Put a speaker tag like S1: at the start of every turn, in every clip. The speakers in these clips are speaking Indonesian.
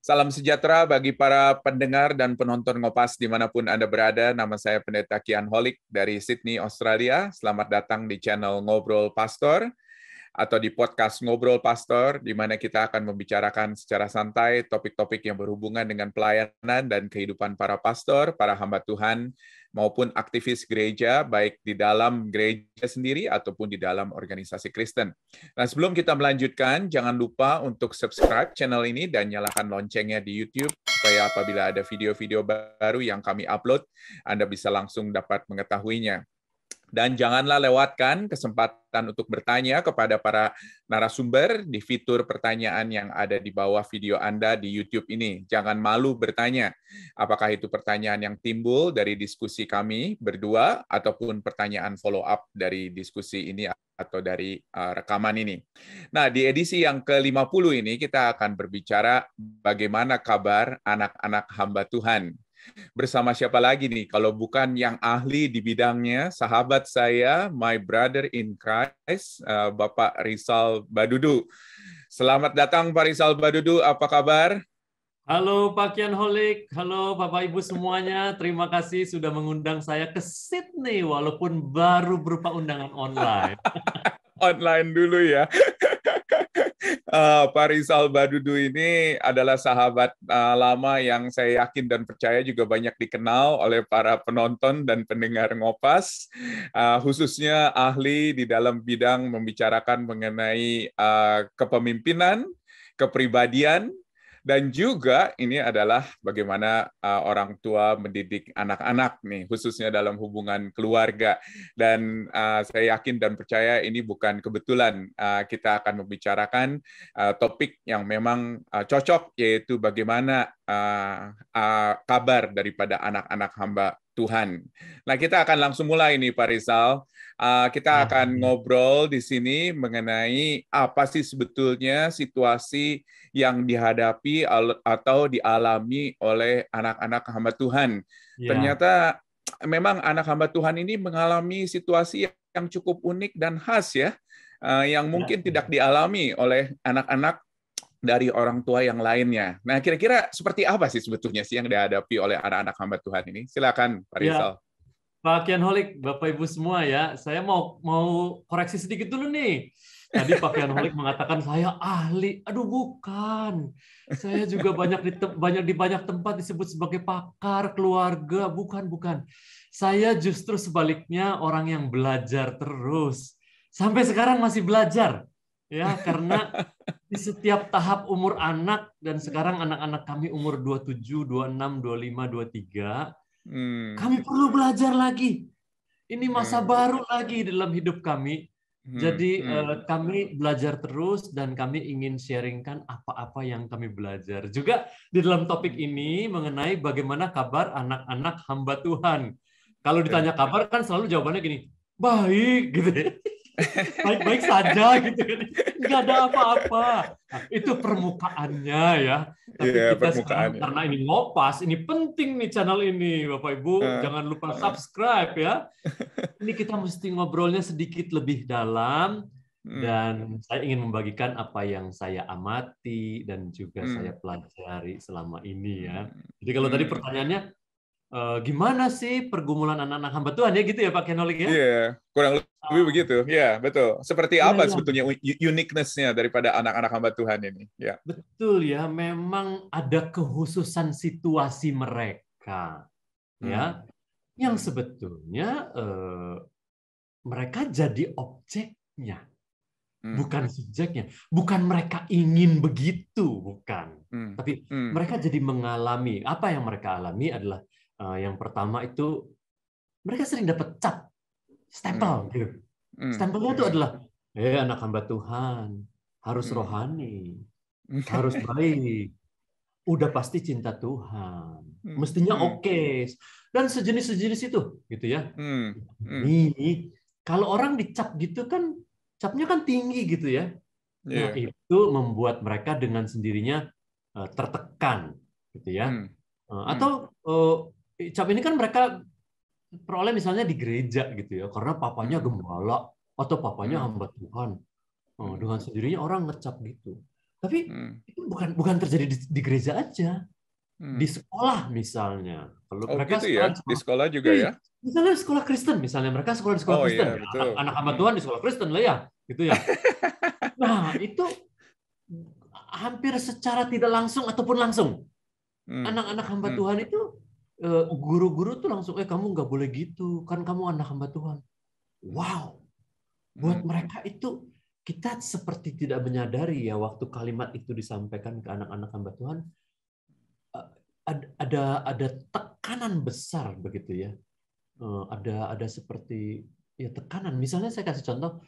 S1: Salam sejahtera bagi para pendengar dan penonton Ngopas dimanapun Anda berada. Nama saya Pendeta Kian Holik dari Sydney, Australia. Selamat datang di channel Ngobrol Pastor atau di podcast Ngobrol Pastor, di mana kita akan membicarakan secara santai topik-topik yang berhubungan dengan pelayanan dan kehidupan para pastor, para hamba Tuhan, maupun aktivis gereja, baik di dalam gereja sendiri ataupun di dalam organisasi Kristen. Nah, sebelum kita melanjutkan, jangan lupa untuk subscribe channel ini dan nyalakan loncengnya di YouTube, supaya apabila ada video-video baru yang kami upload, Anda bisa langsung dapat mengetahuinya. Dan janganlah lewatkan kesempatan untuk bertanya kepada para narasumber di fitur pertanyaan yang ada di bawah video Anda di YouTube ini. Jangan malu bertanya. Apakah itu pertanyaan yang timbul dari diskusi kami berdua, ataupun pertanyaan follow-up dari diskusi ini atau dari rekaman ini. Nah, di edisi yang ke-50 ini kita akan berbicara bagaimana kabar anak-anak hamba Tuhan. Bersama siapa lagi nih? Kalau bukan yang ahli di bidangnya, sahabat saya, my brother in Christ, Bapak Rizal Badudu. Selamat datang Pak Rizal Badudu, apa kabar?
S2: Halo Pak Kian Holik, halo Bapak Ibu semuanya. Terima kasih sudah mengundang saya ke Sydney, walaupun baru berupa undangan online.
S1: Online dulu ya. Pak Rizal Badudu ini adalah sahabat lama yang saya yakin dan percaya juga banyak dikenal oleh para penonton dan pendengar Ngopas, khususnya ahli di dalam bidang membicarakan mengenai kepemimpinan, kepribadian, dan juga ini adalah bagaimana orang tua mendidik anak-anak nih, khususnya dalam hubungan keluarga. Dan saya yakin dan percaya ini bukan kebetulan kita akan membicarakan topik yang memang cocok, yaitu bagaimana kabar daripada anak-anak hamba Tuhan. Nah, kita akan langsung mulai nih Pak Rizal. Kita akan ngobrol di sini mengenai apa sih sebetulnya situasi yang dihadapi atau dialami oleh anak-anak hamba Tuhan.
S2: Ya.
S1: Ternyata memang anak hamba Tuhan ini mengalami situasi yang cukup unik dan khas ya, yang mungkin tidak dialami oleh anak-anak dari orang tua yang lainnya. Nah, kira-kira seperti apa sih sebetulnya sih yang dihadapi oleh anak-anak hamba Tuhan ini? Silakan, Pak Rizal.
S2: Ya, Pak Kian Holik, Bapak Ibu semua ya, saya mau koreksi sedikit dulu nih. Tadi Pak Kian Holik mengatakan saya ahli. Aduh, bukan. Saya juga banyak di banyak tempat disebut sebagai pakar keluarga. Bukan. Saya justru sebaliknya orang yang belajar terus. Sampai sekarang masih belajar. Ya, karena di setiap tahap umur anak, dan sekarang anak-anak kami umur 27, 26, 25, 23, kami perlu belajar lagi. Ini masa baru lagi dalam hidup kami. Jadi kami belajar terus dan kami ingin sharingkan apa-apa yang kami belajar. Juga di dalam topik ini mengenai bagaimana kabar anak-anak hamba Tuhan. Kalau ditanya kabar kan selalu jawabannya gini, baik gitu ya. Baik-baik saja gitu kan. Nggak ada apa-apa. Nah, itu permukaannya ya. Tapi kita sekarang karena ini Ngopas, ini penting nih channel ini, Bapak Ibu. Jangan lupa subscribe ya. Ini kita mesti ngobrolnya sedikit lebih dalam. Dan saya ingin membagikan apa yang saya amati dan juga saya pelajari selama ini ya. Jadi kalau tadi pertanyaannya, gimana sih pergumulan anak-anak hamba Tuhan ya gitu ya Pak Kenolik ya?
S1: Iya, kurang lebih begitu. Ya, betul. Seperti apa sebetulnya uniqueness-nya daripada anak-anak hamba Tuhan ini? Ya.
S2: Betul ya, memang ada kekhususan situasi mereka ya, yang sebetulnya mereka jadi objeknya, bukan subjeknya. Bukan mereka ingin begitu, bukan. Tapi mereka jadi mengalami. Apa yang mereka alami adalah yang pertama itu mereka sering dapat cap, stempel gitu. Stempelnya itu adalah anak hamba Tuhan, harus rohani, harus baik, udah pasti cinta Tuhan, mestinya oke, dan sejenis itu gitu ya. Ini kalau orang dicap gitu kan, capnya kan tinggi gitu ya. Nah, itu membuat mereka dengan sendirinya tertekan gitu ya. Atau cap ini kan mereka peroleh misalnya di gereja gitu ya, karena papanya gembala atau papanya hamba Tuhan. Dengan sendirinya orang ngecap gitu. Tapi itu bukan terjadi di gereja aja. Di sekolah misalnya. Kalau
S1: Oh
S2: mereka
S1: gitu ya, di sekolah juga ya?
S2: Misalnya sekolah Kristen, misalnya mereka sekolah di sekolah
S1: Oh
S2: Kristen,
S1: iya,
S2: ya,
S1: betul.
S2: anak hamba Tuhan di sekolah Kristen lah ya, gitu ya. Nah, itu hampir secara tidak langsung ataupun langsung, anak-anak hamba Tuhan itu guru-guru tuh langsung, kamu nggak boleh gitu, kan kamu anak hamba Tuhan. Wow, buat mereka itu kita seperti tidak menyadari ya waktu kalimat itu disampaikan ke anak-anak hamba Tuhan, ada tekanan besar begitu ya. Ada seperti ya tekanan. Misalnya saya kasih contoh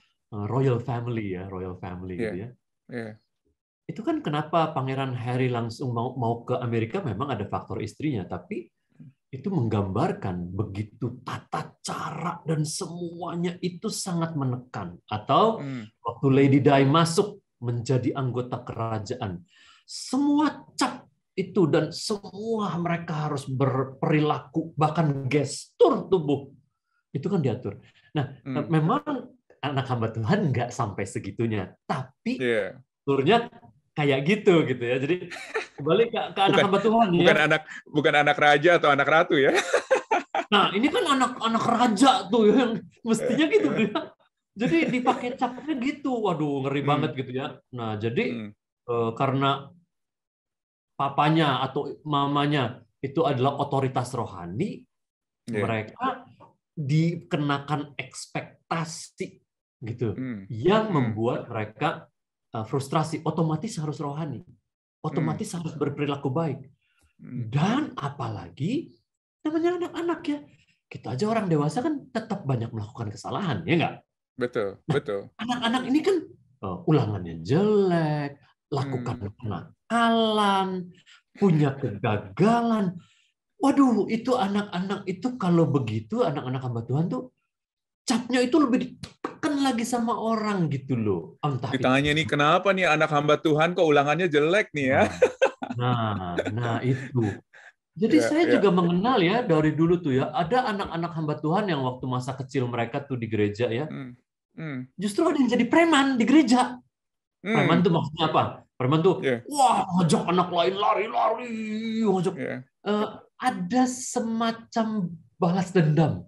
S2: royal family gitu ya. Itu kan kenapa Pangeran Harry langsung mau ke Amerika, memang ada faktor istrinya, tapi itu menggambarkan begitu tata cara dan semuanya itu sangat menekan. Atau waktu Lady Di masuk menjadi anggota kerajaan, semua cap itu dan semua mereka harus berperilaku, bahkan gestur tubuh itu kan diatur. Nah, memang anak hamba Tuhan nggak sampai segitunya, tapi turnya kayak gitu ya. Jadi kembali ke anak hamba Tuhan ya.
S1: Bukan anak raja atau anak ratu ya.
S2: Nah, ini kan anak raja tuh yang mestinya gitu ya. Jadi dipakai capnya gitu. Waduh, ngeri banget gitu ya. Nah, jadi karena papanya atau mamanya itu adalah otoritas rohani, mereka dikenakan ekspektasi gitu yang membuat mereka frustrasi. Otomatis harus rohani, otomatis harus berperilaku baik, dan apalagi namanya anak-anak ya, kita aja orang dewasa kan tetap banyak melakukan kesalahan, ya nggak?
S1: Betul.
S2: Anak-anak ini kan ulangannya jelek, lakukan kenakalan, punya kegagalan. Waduh, itu anak-anak itu kalau begitu, anak-anak hamba Tuhan tuh capnya itu lebih ditekan lagi sama orang gitu loh. Entah
S1: ditanya
S2: itu.
S1: nih, kenapa nih anak hamba Tuhan kok ulangannya jelek nih ya?
S2: Nah itu. Jadi saya juga mengenal ya dari dulu tuh ya, ada anak-anak hamba Tuhan yang waktu masa kecil mereka tuh di gereja ya, justru ada yang jadi preman di gereja. Preman tuh maksudnya apa? Preman tuh, wah ngajak anak lain lari-lari, ngajak. Ada semacam balas dendam.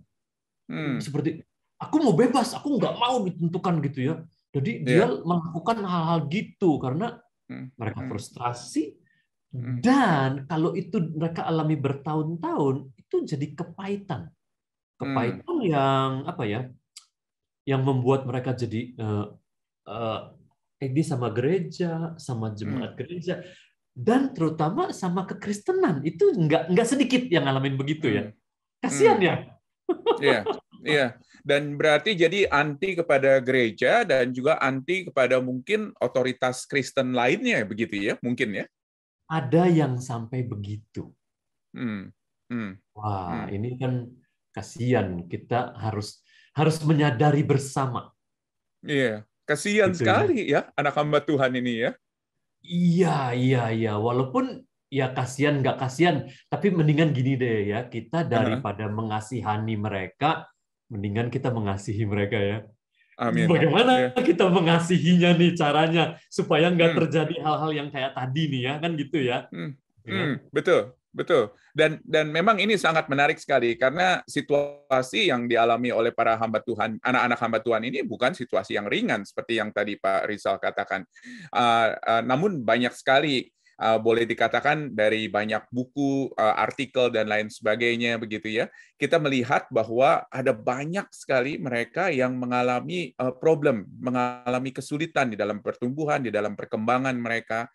S2: Seperti, aku mau bebas, aku nggak mau ditentukan gitu ya. Jadi dia melakukan hal-hal gitu karena mereka frustrasi, dan kalau itu mereka alami bertahun-tahun, itu jadi kepahitan. Kepahitan yang apa ya? Yang membuat mereka jadi sama gereja, sama jemaat gereja, dan terutama sama kekristenan. Itu nggak sedikit yang ngalamin begitu ya. Kasihan ya.
S1: Iya. Dan berarti jadi anti kepada gereja dan juga anti kepada mungkin otoritas Kristen lainnya begitu ya, mungkin ya.
S2: Ada yang sampai begitu. Wah, ini kan kasihan. Kita harus menyadari bersama.
S1: Iya, kasihan
S2: gitu
S1: sekali ya anak hamba Tuhan ini ya.
S2: Iya. Walaupun ya kasihan nggak kasihan, tapi mendingan gini deh ya, kita daripada mengasihani mereka, mendingan kita mengasihi mereka ya.
S1: Amin.
S2: Bagaimana kita mengasihinya nih caranya supaya nggak terjadi hal-hal yang kayak tadi nih ya, kan gitu ya.
S1: Betul. Dan memang ini sangat menarik sekali karena situasi yang dialami oleh para hamba Tuhan, anak-anak hamba Tuhan ini bukan situasi yang ringan seperti yang tadi Pak Rizal katakan. Namun banyak sekali, boleh dikatakan dari banyak buku, artikel dan lain sebagainya begitu ya, kita melihat bahwa ada banyak sekali mereka yang mengalami problem, mengalami kesulitan di dalam pertumbuhan, di dalam perkembangan mereka,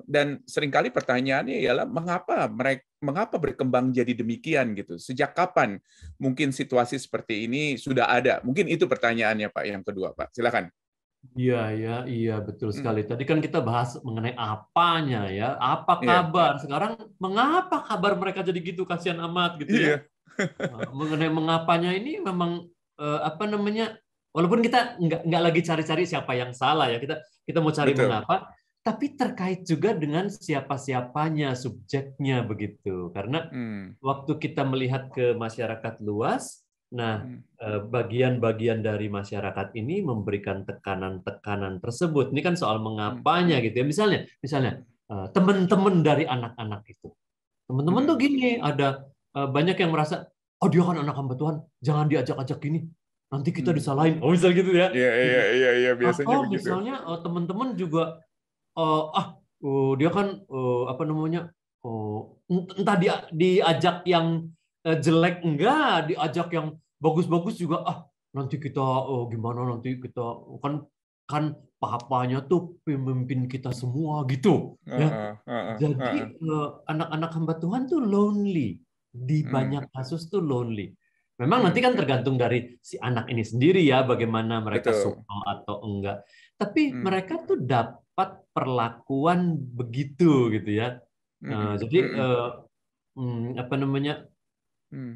S1: dan seringkali pertanyaannya ialah mengapa berkembang jadi demikian gitu? Sejak kapan mungkin situasi seperti ini sudah ada? Mungkin itu pertanyaannya Pak yang kedua Pak. Silakan.
S2: Iya, betul sekali. Tadi kan kita bahas mengenai apanya ya, apa kabar. Sekarang mengapa kabar mereka jadi gitu, kasihan amat gitu ya. Mengenai mengapanya ini memang apa namanya? Walaupun kita nggak lagi cari-cari siapa yang salah ya, kita mau cari mengapa, tapi terkait juga dengan siapa-siapanya, subjeknya begitu. Karena waktu kita melihat ke masyarakat luas, Nah, bagian-bagian dari masyarakat ini memberikan tekanan-tekanan tersebut. Ini kan soal mengapanya gitu ya. Misalnya teman-teman dari anak-anak itu. Teman-teman tuh gini, ada banyak yang merasa, oh dia kan anak hamba Tuhan, jangan diajak-ajak gini. Nanti kita disalahin. Oh, misal gitu ya.
S1: Iya, iya, iya, iya, biasanya
S2: Atau
S1: begitu.
S2: misalnya teman-teman juga dia kan apa namanya, entah diajak yang jelek enggak, diajak yang bagus-bagus juga, nanti kita gimana, nanti kita kan kan papanya tuh pemimpin kita semua gitu ya. Jadi anak-anak hamba Tuhan tuh lonely, di banyak kasus tuh lonely. Memang nanti kan tergantung dari si anak ini sendiri ya, bagaimana mereka
S1: Betul.
S2: suka atau enggak. Tapi mereka tuh dapat perlakuan begitu gitu ya. Jadi apa namanya?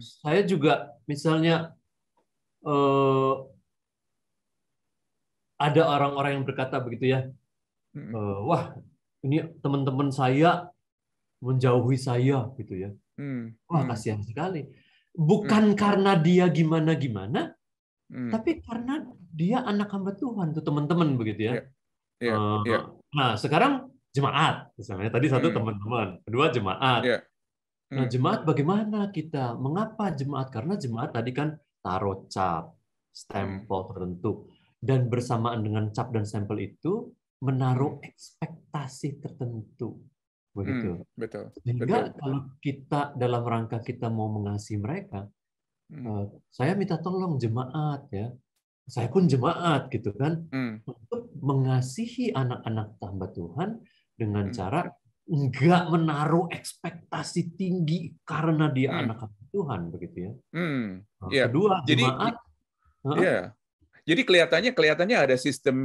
S2: Saya juga misalnya ada orang-orang yang berkata begitu ya. Wah, ini teman-teman saya menjauhi saya gitu ya. Wah, kasihan sekali. Bukan karena dia gimana-gimana, tapi karena dia anak hamba Tuhan tuh teman-teman begitu ya.
S1: Iya, iya.
S2: Nah, sekarang jemaat misalnya. Tadi satu teman-teman, kedua jemaat.
S1: Iya.
S2: Nah, jemaat bagaimana kita? Mengapa jemaat? Karena jemaat tadi kan taruh cap, stempel tertentu. Dan bersamaan dengan cap dan stempel itu menaruh ekspektasi tertentu. Begitu.
S1: Betul.
S2: Sehingga kalau kita dalam rangka kita mau mengasihi mereka, saya minta tolong jemaat ya. Saya pun jemaat gitu kan, untuk mengasihi anak-anak hamba Tuhan dengan cara nggak menaruh ekspektasi tinggi karena dia anak hamba Tuhan begitu ya.
S1: Iya.
S2: Kedua jemaat.
S1: Iya. Jadi kelihatannya ada sistem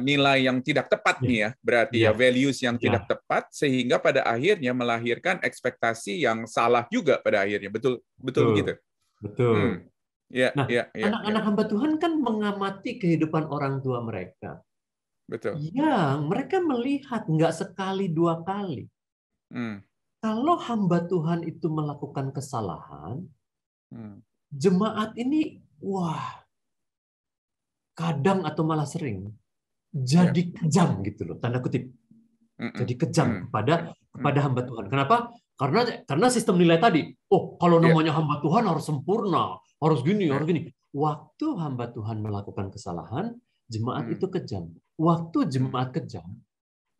S1: nilai yang tidak tepat nih ya, berarti ya values yang tidak tepat sehingga pada akhirnya melahirkan ekspektasi yang salah juga pada akhirnya. Betul begitu.
S2: Betul.
S1: Ya,
S2: nah,
S1: ya, ya,
S2: anak-anak hamba Tuhan kan mengamati kehidupan orang tua mereka.
S1: Betul.
S2: Yang mereka melihat nggak sekali dua kali. Kalau hamba Tuhan itu melakukan kesalahan, jemaat ini kadang atau malah sering jadi kejam gitu loh, tanda kutip. Jadi kejam kepada hamba Tuhan. Kenapa? Karena sistem nilai tadi. Oh, kalau namanya hamba Tuhan harus sempurna, harus gini, harus gini. Waktu hamba Tuhan melakukan kesalahan, jemaat itu kejam. Waktu jemaat kejam,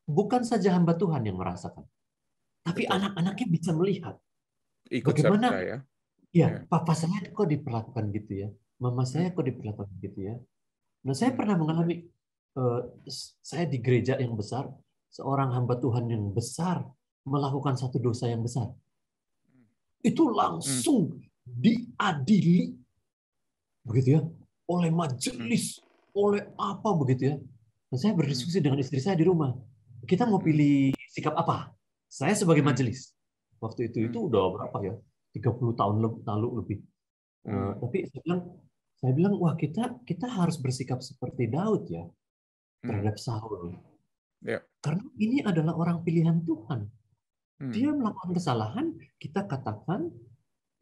S2: bukan saja hamba Tuhan yang merasakan, tapi anak-anaknya bisa melihat.
S1: Ikut
S2: bagaimana
S1: serta,
S2: ya, papa saya kok diperlakukan gitu ya, mama saya kok diperlakukan gitu ya. Nah, saya pernah mengalami, saya di gereja yang besar, seorang hamba Tuhan yang besar melakukan satu dosa yang besar. Itu langsung diadili, begitu ya, oleh majelis, oleh apa begitu ya. Dan saya berdiskusi dengan istri saya di rumah. Kita mau pilih sikap apa? Saya sebagai majelis. Waktu itu udah berapa ya? 30 tahun lalu lebih. Tapi saya bilang, wah kita harus bersikap seperti Daud ya terhadap Saul. Karena ini adalah orang pilihan Tuhan. Dia melakukan kesalahan, kita katakan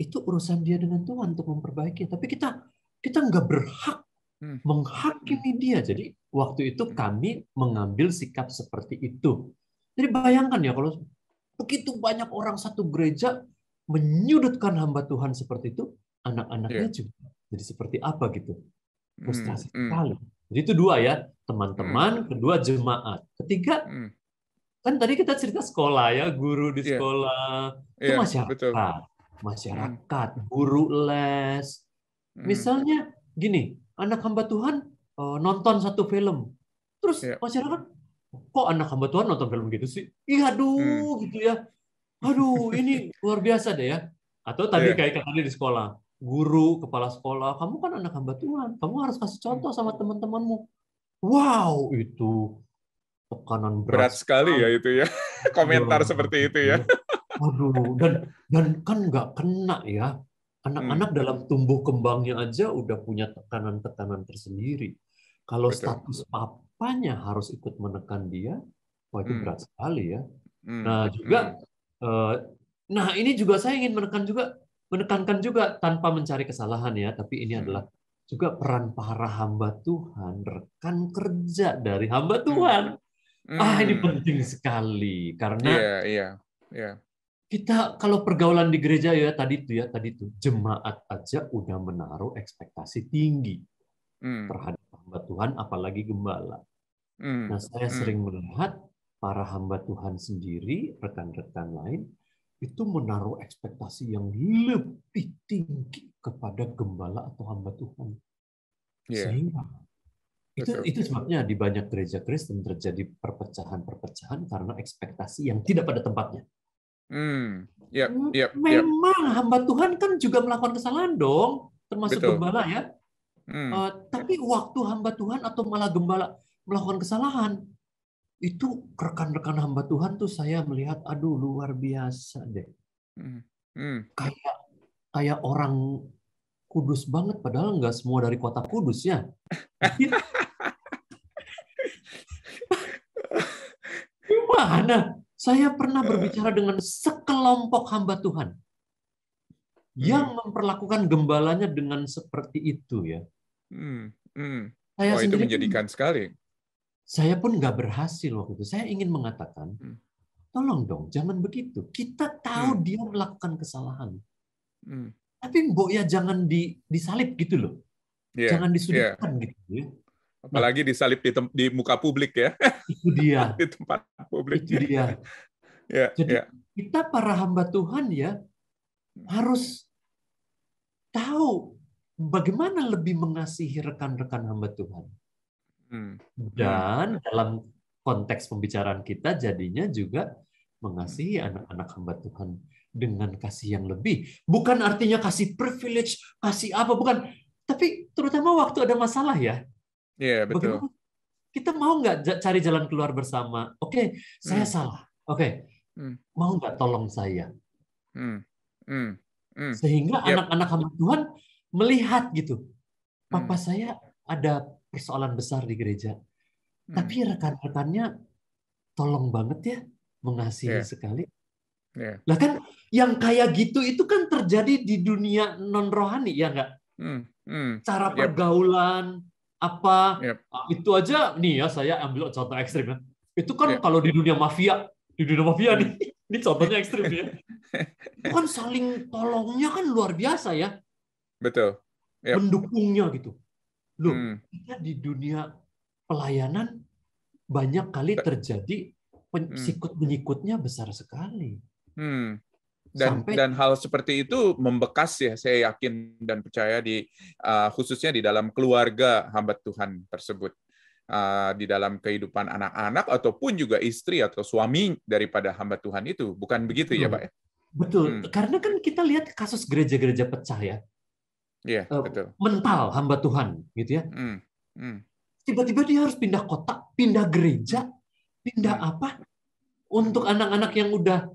S2: itu urusan dia dengan Tuhan untuk memperbaiki. Tapi kita nggak berhak menghakimi dia. Jadi waktu itu kami mengambil sikap seperti itu. Jadi bayangkan ya kalau begitu banyak orang satu gereja menyudutkan hamba Tuhan seperti itu, anak-anaknya juga jadi seperti apa gitu. Frustrasi sekali. Jadi itu dua ya, teman-teman, kedua jemaat. Ketiga, kan tadi kita cerita sekolah ya, guru di sekolah. Itu masyarakat, guru les. Misalnya gini, anak hamba Tuhan nonton satu film. Terus masyarakat, kok anak hamba Tuhan nonton film gitu sih? Iya, aduh, gitu ya. Aduh, ini luar biasa deh ya. Atau tadi kayak tadi di sekolah, guru, kepala sekolah, kamu kan anak hamba Tuhan, kamu harus kasih contoh sama teman-temanmu. Wow, itu tekanan
S1: berat sekali ya itu ya. Komentar seperti itu ya.
S2: Waduh, dan kan nggak kena ya. Anak-anak dalam tumbuh kembangnya aja udah punya tekanan-tekanan tersendiri. Kalau status papanya harus ikut menekan dia, wah itu berat sekali ya. Nah juga, nah ini juga saya ingin menekan juga menekankan juga tanpa mencari kesalahan ya, tapi ini
S1: Hmm.
S2: adalah juga peran para hamba Tuhan, rekan kerja dari hamba
S1: Hmm.
S2: Tuhan. Ini
S1: Hmm.
S2: penting sekali
S1: Iya,
S2: karena
S1: iya, iya.
S2: kita kalau pergaulan di gereja ya tadi tuh jemaat aja udah menaruh ekspektasi tinggi
S1: Hmm.
S2: terhadap hamba Tuhan, apalagi gembala.
S1: Hmm.
S2: Nah, saya
S1: Hmm.
S2: sering melihat para hamba Tuhan sendiri, rekan-rekan lain, itu menaruh ekspektasi yang lebih tinggi kepada gembala atau hamba Tuhan.
S1: Iya,
S2: Sehingga
S1: betul.
S2: itu sebabnya di banyak gereja Kristen terjadi perpecahan-perpecahan karena ekspektasi yang tidak pada tempatnya.
S1: Hmm. Yap, yap, yap.
S2: Memang hamba Tuhan kan juga melakukan kesalahan dong, termasuk
S1: Betul.
S2: gembala ya.
S1: Hmm.
S2: Tapi waktu hamba Tuhan atau malah gembala melakukan kesalahan, itu rekan-rekan hamba Tuhan tuh saya melihat, aduh luar biasa deh.
S1: Hmm. Hmm.
S2: Kayak kayak orang kudus banget, padahal nggak semua dari kota kudus ya. Gimana? Saya pernah berbicara dengan sekelompok hamba Tuhan
S1: Hmm.
S2: yang memperlakukan gembalanya dengan seperti itu ya.
S1: Hmm. Hmm.
S2: Saya
S1: Oh, itu
S2: sendiri pun
S1: menjadikan sekali.
S2: saya pun nggak berhasil waktu itu. Saya ingin mengatakan,
S1: Hmm.
S2: tolong dong, jangan begitu. Kita
S1: Hmm.
S2: tahu dia melakukan kesalahan.
S1: Hmm.
S2: Tapi mbok ya jangan disalib gitu loh.
S1: Iya,
S2: Jangan
S1: iya.
S2: disudutkan gitu ya. Nah,
S1: Apalagi disalib di muka publik ya,
S2: itu dia.
S1: di tempat publik.
S2: Itu dia.
S1: Ya,
S2: Jadi
S1: ya.
S2: kita para hamba Tuhan ya harus tahu bagaimana lebih mengasihi rekan-rekan hamba Tuhan.
S1: Hmm. Hmm.
S2: Dan dalam konteks pembicaraan kita jadinya juga mengasihi anak-anak hamba Tuhan dengan kasih yang lebih. Bukan artinya kasih privilege, kasih apa, bukan. Tapi terutama waktu ada masalah ya.
S1: Iya, betul.
S2: Bagaimana kita mau nggak cari jalan keluar bersama? Oke, saya
S1: Hmm.
S2: salah. Oke,
S1: Hmm.
S2: mau nggak tolong saya?
S1: Hmm. Hmm. Hmm.
S2: Sehingga
S1: Yep.
S2: anak-anak hamba Tuhan melihat gitu.
S1: Hmm.
S2: Papa saya ada persoalan besar di gereja.
S1: Hmm.
S2: Tapi rekan-rekannya tolong banget ya, mengasihi
S1: Iya,
S2: sekali.
S1: iya.
S2: Lah kan yang kayak gitu itu kan terjadi di dunia non rohani ya nggak?
S1: Hmm. Hmm.
S2: Cara
S1: Yep.
S2: pergaulan apa
S1: Yep.
S2: itu aja nih ya saya ambil contoh ekstrim ya. Itu kan
S1: Yep.
S2: kalau di dunia mafia nih,
S1: Hmm.
S2: ini contohnya ekstrim ya. Itu kan saling tolongnya kan luar biasa ya,
S1: Betul. Yep.
S2: mendukungnya gitu. Loh,
S1: Hmm.
S2: kita di dunia pelayanan banyak kali terjadi
S1: Hmm.
S2: sikut menyikutnya besar sekali.
S1: Hmm.
S2: Sampai
S1: Dan hal seperti itu membekas ya, saya yakin dan percaya khususnya di dalam keluarga hamba Tuhan tersebut, di dalam kehidupan anak-anak ataupun juga istri atau suami daripada hamba Tuhan itu, bukan begitu ya,
S2: betul,
S1: Pak?
S2: betul.
S1: Hmm.
S2: Karena kan kita lihat kasus gereja-gereja pecah ya,
S1: Iya, betul.
S2: mental hamba Tuhan gitu ya.
S1: Hmm. Hmm.
S2: Tiba-tiba dia harus pindah kota, pindah
S1: Hmm.
S2: gereja, pindah
S1: Hmm.
S2: apa?
S1: Hmm.
S2: Untuk anak-anak yang udah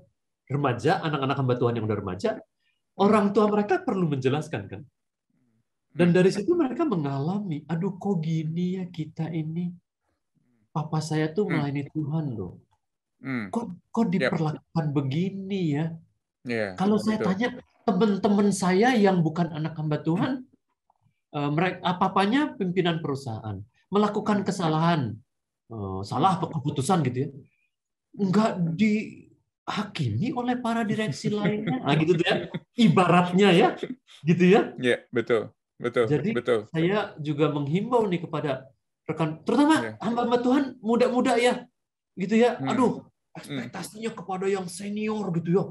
S2: remaja, anak-anak hamba Tuhan yang udah remaja,
S1: Hmm.
S2: orang tua mereka perlu menjelaskan kan. Dan
S1: Hmm.
S2: dari situ mereka mengalami, aduh kok gini ya kita ini. Papa saya tuh
S1: Hmm.
S2: melayani Tuhan loh.
S1: Hmm.
S2: Kok
S1: Yep.
S2: diperlakukan begini ya?
S1: Iya,
S2: Kalau saya
S1: betul.
S2: tanya teman-teman saya yang bukan anak hamba Tuhan, mereka apa-apanya pimpinan perusahaan melakukan
S1: Hmm.
S2: kesalahan,
S1: Hmm.
S2: salah keputusan gitu ya, nggak dihakimi oleh para direksi lainnya, nah gitu ya, ibaratnya ya, gitu ya.
S1: Iya, betul, betul,
S2: Jadi
S1: betul.
S2: saya juga menghimbau nih kepada rekan, terutama
S1: Iya.
S2: hamba-hamba Tuhan muda-muda ya, gitu ya.
S1: Hmm.
S2: Aduh,
S1: Hmm.
S2: ekspektasinya kepada yang senior gitu ya,
S1: Iya.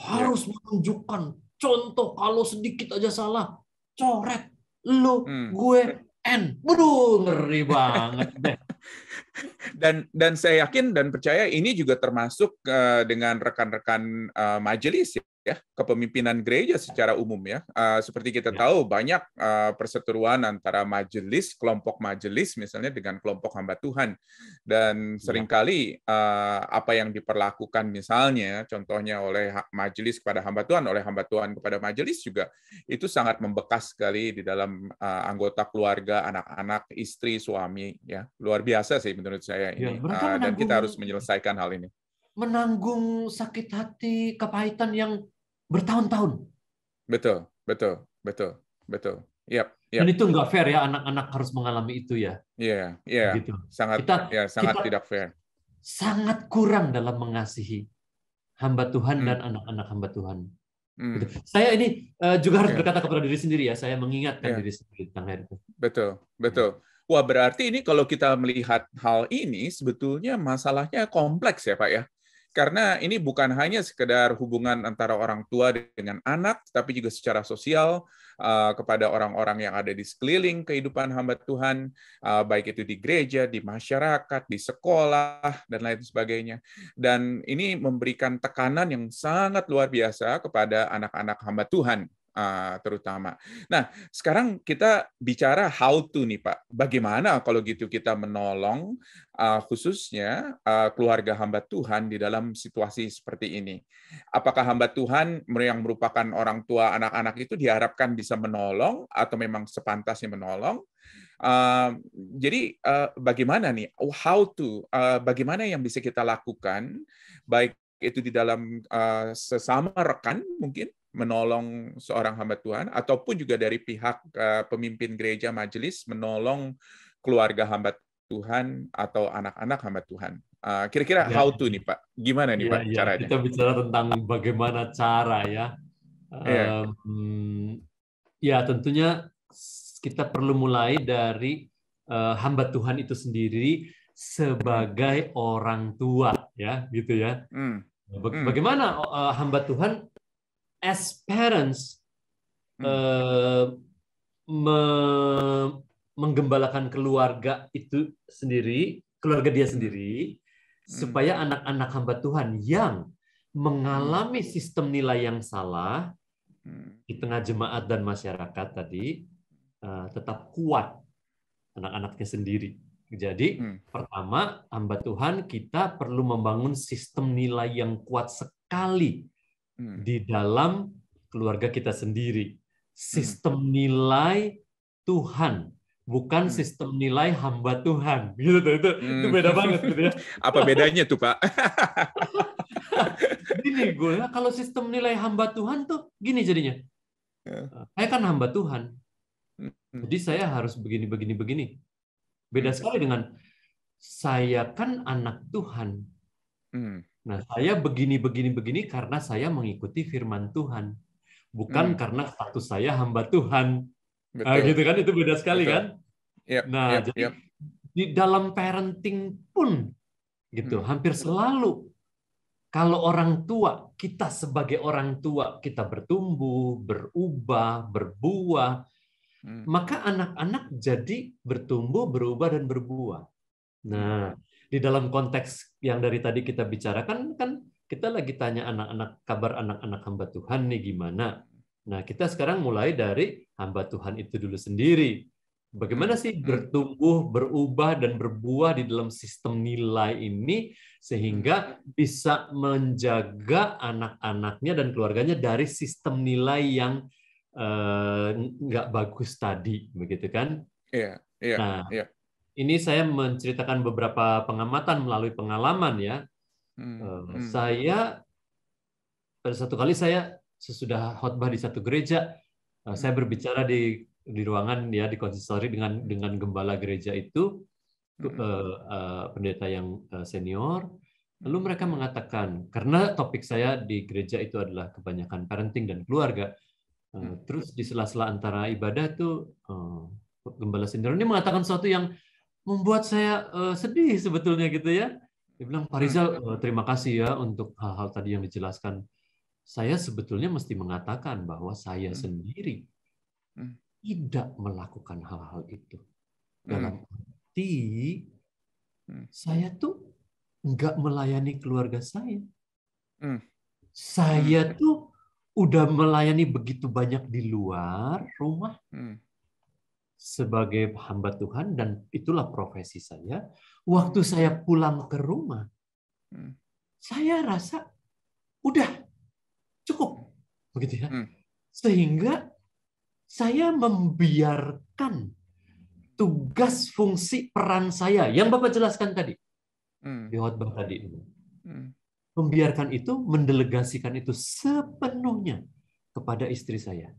S2: harus menunjukkan contoh. Kalau sedikit aja salah, coret lu,
S1: Hmm.
S2: gue, waduh ngeri banget deh.
S1: Dan saya yakin dan percaya ini juga termasuk dengan rekan-rekan majelis ya, kepemimpinan gereja secara umum ya. Seperti kita
S2: Ya,
S1: tahu banyak perseteruan antara majelis, kelompok majelis misalnya dengan kelompok hamba Tuhan. Dan
S2: ya,
S1: seringkali apa yang diperlakukan misalnya contohnya oleh majelis kepada hamba Tuhan, oleh hamba Tuhan kepada majelis juga itu sangat membekas sekali di dalam anggota keluarga, anak-anak, istri, suami ya. Luar biasa sih menurut saya
S2: ya.
S1: ini.
S2: Mereka
S1: Dan kita harus menyelesaikan hal ini.
S2: menanggung sakit hati, kepahitan yang bertahun-tahun.
S1: betul, betul, betul, betul. Yap,
S2: Dan
S1: yap.
S2: itu nggak fair ya, anak-anak harus mengalami itu ya.
S1: Iya, iya.
S2: Gitu.
S1: Sangat,
S2: Kita
S1: ya, sangat
S2: kita
S1: tidak fair.
S2: sangat kurang dalam mengasihi hamba Tuhan
S1: Hmm,
S2: dan anak-anak hamba Tuhan. Gitu.
S1: hmm.
S2: Saya ini juga harus
S1: Ya,
S2: berkata kepada diri sendiri ya. Saya mengingatkan
S1: ya.
S2: diri sendiri tentang hal itu.
S1: Betul, betul. Wah, berarti ini kalau kita melihat hal ini, sebetulnya masalahnya kompleks ya, Pak ya. Karena ini bukan hanya sekedar hubungan antara orang tua dengan anak, tapi juga secara sosial kepada orang-orang yang ada di sekeliling kehidupan hamba Tuhan, baik itu di gereja, di masyarakat, di sekolah, dan lain sebagainya. Dan ini memberikan tekanan yang sangat luar biasa kepada anak-anak hamba Tuhan, terutama. Nah, sekarang kita bicara how to nih Pak. Bagaimana kalau gitu kita menolong khususnya keluarga hamba Tuhan di dalam situasi seperti ini? Apakah hamba Tuhan yang merupakan orang tua anak-anak itu diharapkan bisa menolong atau memang sepantasnya menolong? Jadi bagaimana nih how to bagaimana yang bisa kita lakukan baik itu di dalam sesama rekan mungkin menolong seorang hamba Tuhan, ataupun juga dari pihak pemimpin gereja majelis menolong keluarga hamba Tuhan atau anak-anak hamba Tuhan. Kira-kira
S2: Ya,
S1: how to nih Pak? Gimana nih
S2: ya,
S1: Pak
S2: ya.
S1: caranya?
S2: Kita bicara tentang bagaimana cara ya.
S1: Iya.
S2: Ya, tentunya kita perlu mulai dari hamba Tuhan itu sendiri
S1: Hmm.
S2: sebagai orang tua, ya, gitu ya.
S1: Hmm. Hmm.
S2: Bagaimana hamba Tuhan as parents
S1: Hmm.
S2: menggembalakan keluarga itu sendiri, keluarga dia
S1: Hmm.
S2: sendiri,
S1: Hmm.
S2: supaya anak-anak hamba Tuhan yang
S1: Hmm.
S2: mengalami sistem nilai yang salah
S1: Hmm.
S2: di tengah jemaat dan masyarakat tadi tetap kuat anak-anaknya sendiri. Jadi
S1: Hmm.
S2: pertama, hamba Tuhan kita perlu membangun sistem nilai yang kuat sekali
S1: Hmm.
S2: di dalam keluarga kita sendiri.
S1: Hmm.
S2: Sistem nilai Tuhan, bukan
S1: Hmm.
S2: sistem nilai hamba Tuhan. Gitu tuh, itu
S1: Hmm.
S2: beda banget gitu ya.
S1: Apa bedanya tuh Pak?
S2: Gini gue, kalau sistem nilai hamba Tuhan tuh gini jadinya. Saya kan hamba Tuhan,
S1: Hmm.
S2: jadi saya harus begini, begini, begini. Beda
S1: Hmm.
S2: sekali dengan saya kan anak Tuhan.
S1: Hmm.
S2: Nah, saya begini, begini, begini karena saya mengikuti firman Tuhan. Bukan
S1: Hmm.
S2: karena status saya hamba Tuhan. Nah,
S1: Betul.
S2: gitu kan, itu beda sekali
S1: Betul.
S2: kan?
S1: Yep.
S2: Nah,
S1: Yep.
S2: jadi
S1: Yep.
S2: di dalam parenting pun gitu, hampir selalu kalau orang tua, kita sebagai orang tua, kita bertumbuh, berubah, berbuah, maka anak-anak jadi bertumbuh, berubah, dan berbuah. Nah, di dalam konteks yang dari tadi kita bicarakan, kan kita lagi tanya anak-anak, kabar anak-anak hamba Tuhan nih gimana. Nah, kita sekarang mulai dari hamba Tuhan itu dulu sendiri. Bagaimana sih bertumbuh, berubah, dan berbuah di dalam sistem nilai ini sehingga bisa menjaga anak-anaknya dan keluarganya dari sistem nilai yang nggak bagus tadi, begitu kan?
S1: Iya, iya,
S2: Nah,
S1: iya.
S2: ini saya menceritakan beberapa pengamatan melalui pengalaman ya. Saya pada satu kali saya sesudah khotbah di satu gereja, saya berbicara di ruangan ya di konsistori dengan gembala gereja itu, pendeta yang senior. Lalu mereka mengatakan, karena topik saya di gereja itu adalah kebanyakan parenting dan keluarga, terus di sela-sela antara ibadah itu gembala senior ini mengatakan sesuatu yang membuat saya sedih sebetulnya gitu ya. Dia bilang, Pak Rizal, terima kasih ya untuk hal-hal tadi yang dijelaskan. Saya sebetulnya mesti mengatakan bahwa saya sendiri tidak melakukan hal-hal itu. Dalam arti, saya tuh nggak melayani keluarga saya. Saya tuh udah melayani begitu banyak di luar rumah sebagai hamba Tuhan, dan itulah profesi saya. Waktu saya pulang ke rumah, saya rasa udah cukup, begitu ya. Sehingga saya membiarkan tugas, fungsi, peran saya yang Bapak jelaskan tadi di khotbah tadi, membiarkan itu, mendelegasikan itu sepenuhnya kepada istri saya.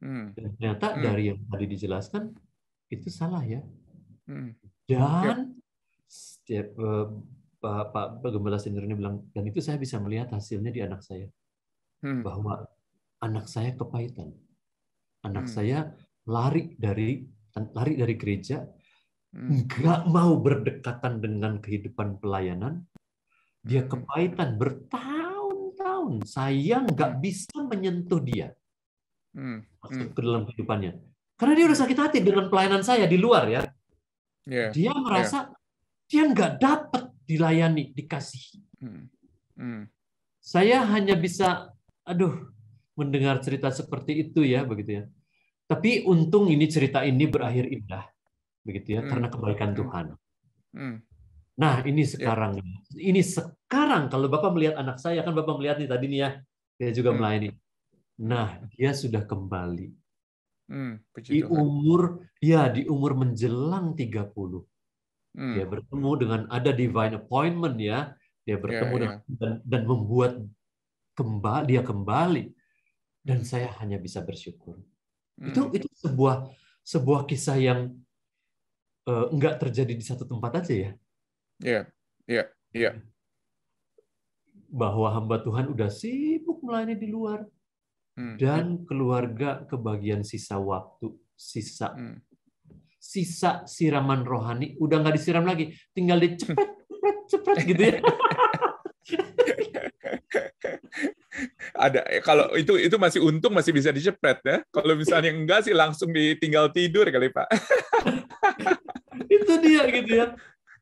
S1: Hmm.
S2: Dan ternyata dari yang tadi dijelaskan itu salah ya.
S1: Yep.
S2: Dan setiap Pak Gembala Senior ini bilang, dan itu saya bisa melihat hasilnya di anak saya, bahwa anak saya kepahitan, anak saya lari dari gereja, nggak mau berdekatan dengan kehidupan pelayanan, dia kepahitan bertahun-tahun, saya nggak bisa menyentuh dia masuk ke dalam kehidupannya, karena dia udah sakit hati dengan pelayanan saya di luar ya. Dia merasa dia nggak dapat dilayani, dikasihi. Saya hanya bisa, mendengar cerita seperti itu ya, begitu ya. Tapi untung cerita ini berakhir indah, begitu ya, karena kebaikan Tuhan. Nah, ini sekarang kalau Bapak melihat anak saya, kan Bapak melihat nih tadi nih ya, dia juga melayani. Nah, dia sudah kembali. Di umur menjelang 30. Dia bertemu dengan ada divine appointment ya. Dia bertemu dan membuat dia kembali. Dan saya hanya bisa bersyukur. Itu sebuah kisah yang enggak terjadi di satu tempat aja ya.
S1: Iya.
S2: Bahwa hamba Tuhan udah sibuk melayani di luar. Dan keluarga kebagian sisa waktu, sisa siraman rohani udah nggak disiram lagi, tinggal dicepet gitu ya.
S1: Ada, kalau itu masih untung, masih bisa dicepet ya. Kalau misalnya enggak sih langsung ditinggal tidur kali Pak.
S2: Itu dia gitu ya.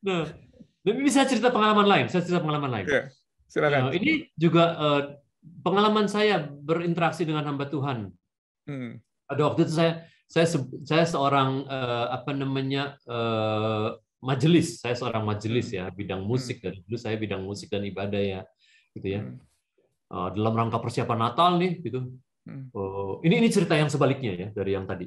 S2: Nah, dan ini saya cerita pengalaman lain.
S1: Ya, silakan.
S2: Ini juga pengalaman saya berinteraksi dengan hamba Tuhan. Ada waktu itu saya seorang majelis. Saya seorang majelis ya, bidang musik. Dari dulu saya bidang musik dan ibadah ya, gitu ya. Dalam rangka persiapan Natal nih, gitu. Ini cerita yang sebaliknya ya dari yang tadi.